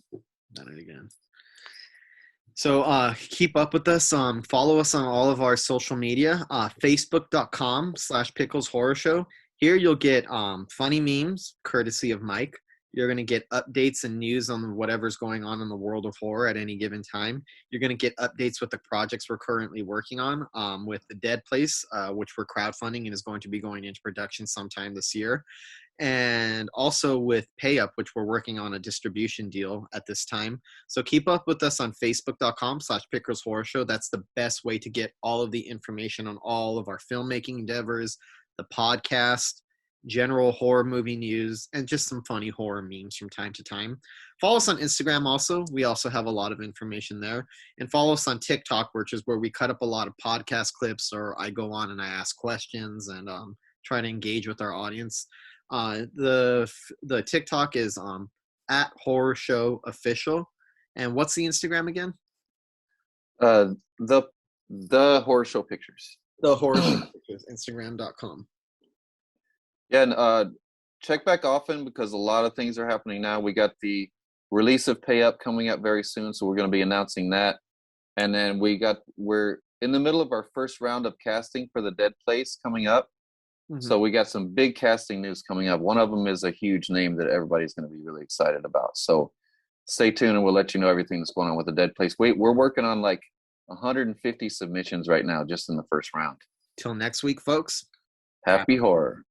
So keep up with us. Follow us on all of our social media. Facebook.com/Pickles Horror Show. Here you'll get funny memes, courtesy of Mike. You're going to get updates and news on whatever's going on in the world of horror at any given time. You're going to get updates with the projects we're currently working on with The Dead Place, which we're crowdfunding and is going to be going into production sometime this year. And also with Pay Up, which we're working on a distribution deal at this time. So keep up with us on Facebook.com/Pickers Horror Show. That's the best way to get all of the information on all of our filmmaking endeavors, the podcast, general horror movie news, and just some funny horror memes from time to time. Follow us on Instagram also. We also have a lot of information there. And follow us on TikTok, which is where we cut up a lot of podcast clips, or I go on and I ask questions and try to engage with our audience. The TikTok is at Horror Show Official. And what's the Instagram again? The Horror Show Pictures. The Horror Show Pictures, Instagram.com. Yeah, and check back often because a lot of things are happening now. We got the release of Pay Up coming up very soon, so we're going to be announcing that. And then we're in the middle of our first round of casting for The Dead Place coming up. Mm-hmm. So we got some big casting news coming up. One of them is a huge name that everybody's going to be really excited about. So stay tuned and we'll let you know everything that's going on with The Dead Place. We're working on like 150 submissions right now just in the first round. Till next week, folks. Happy horror.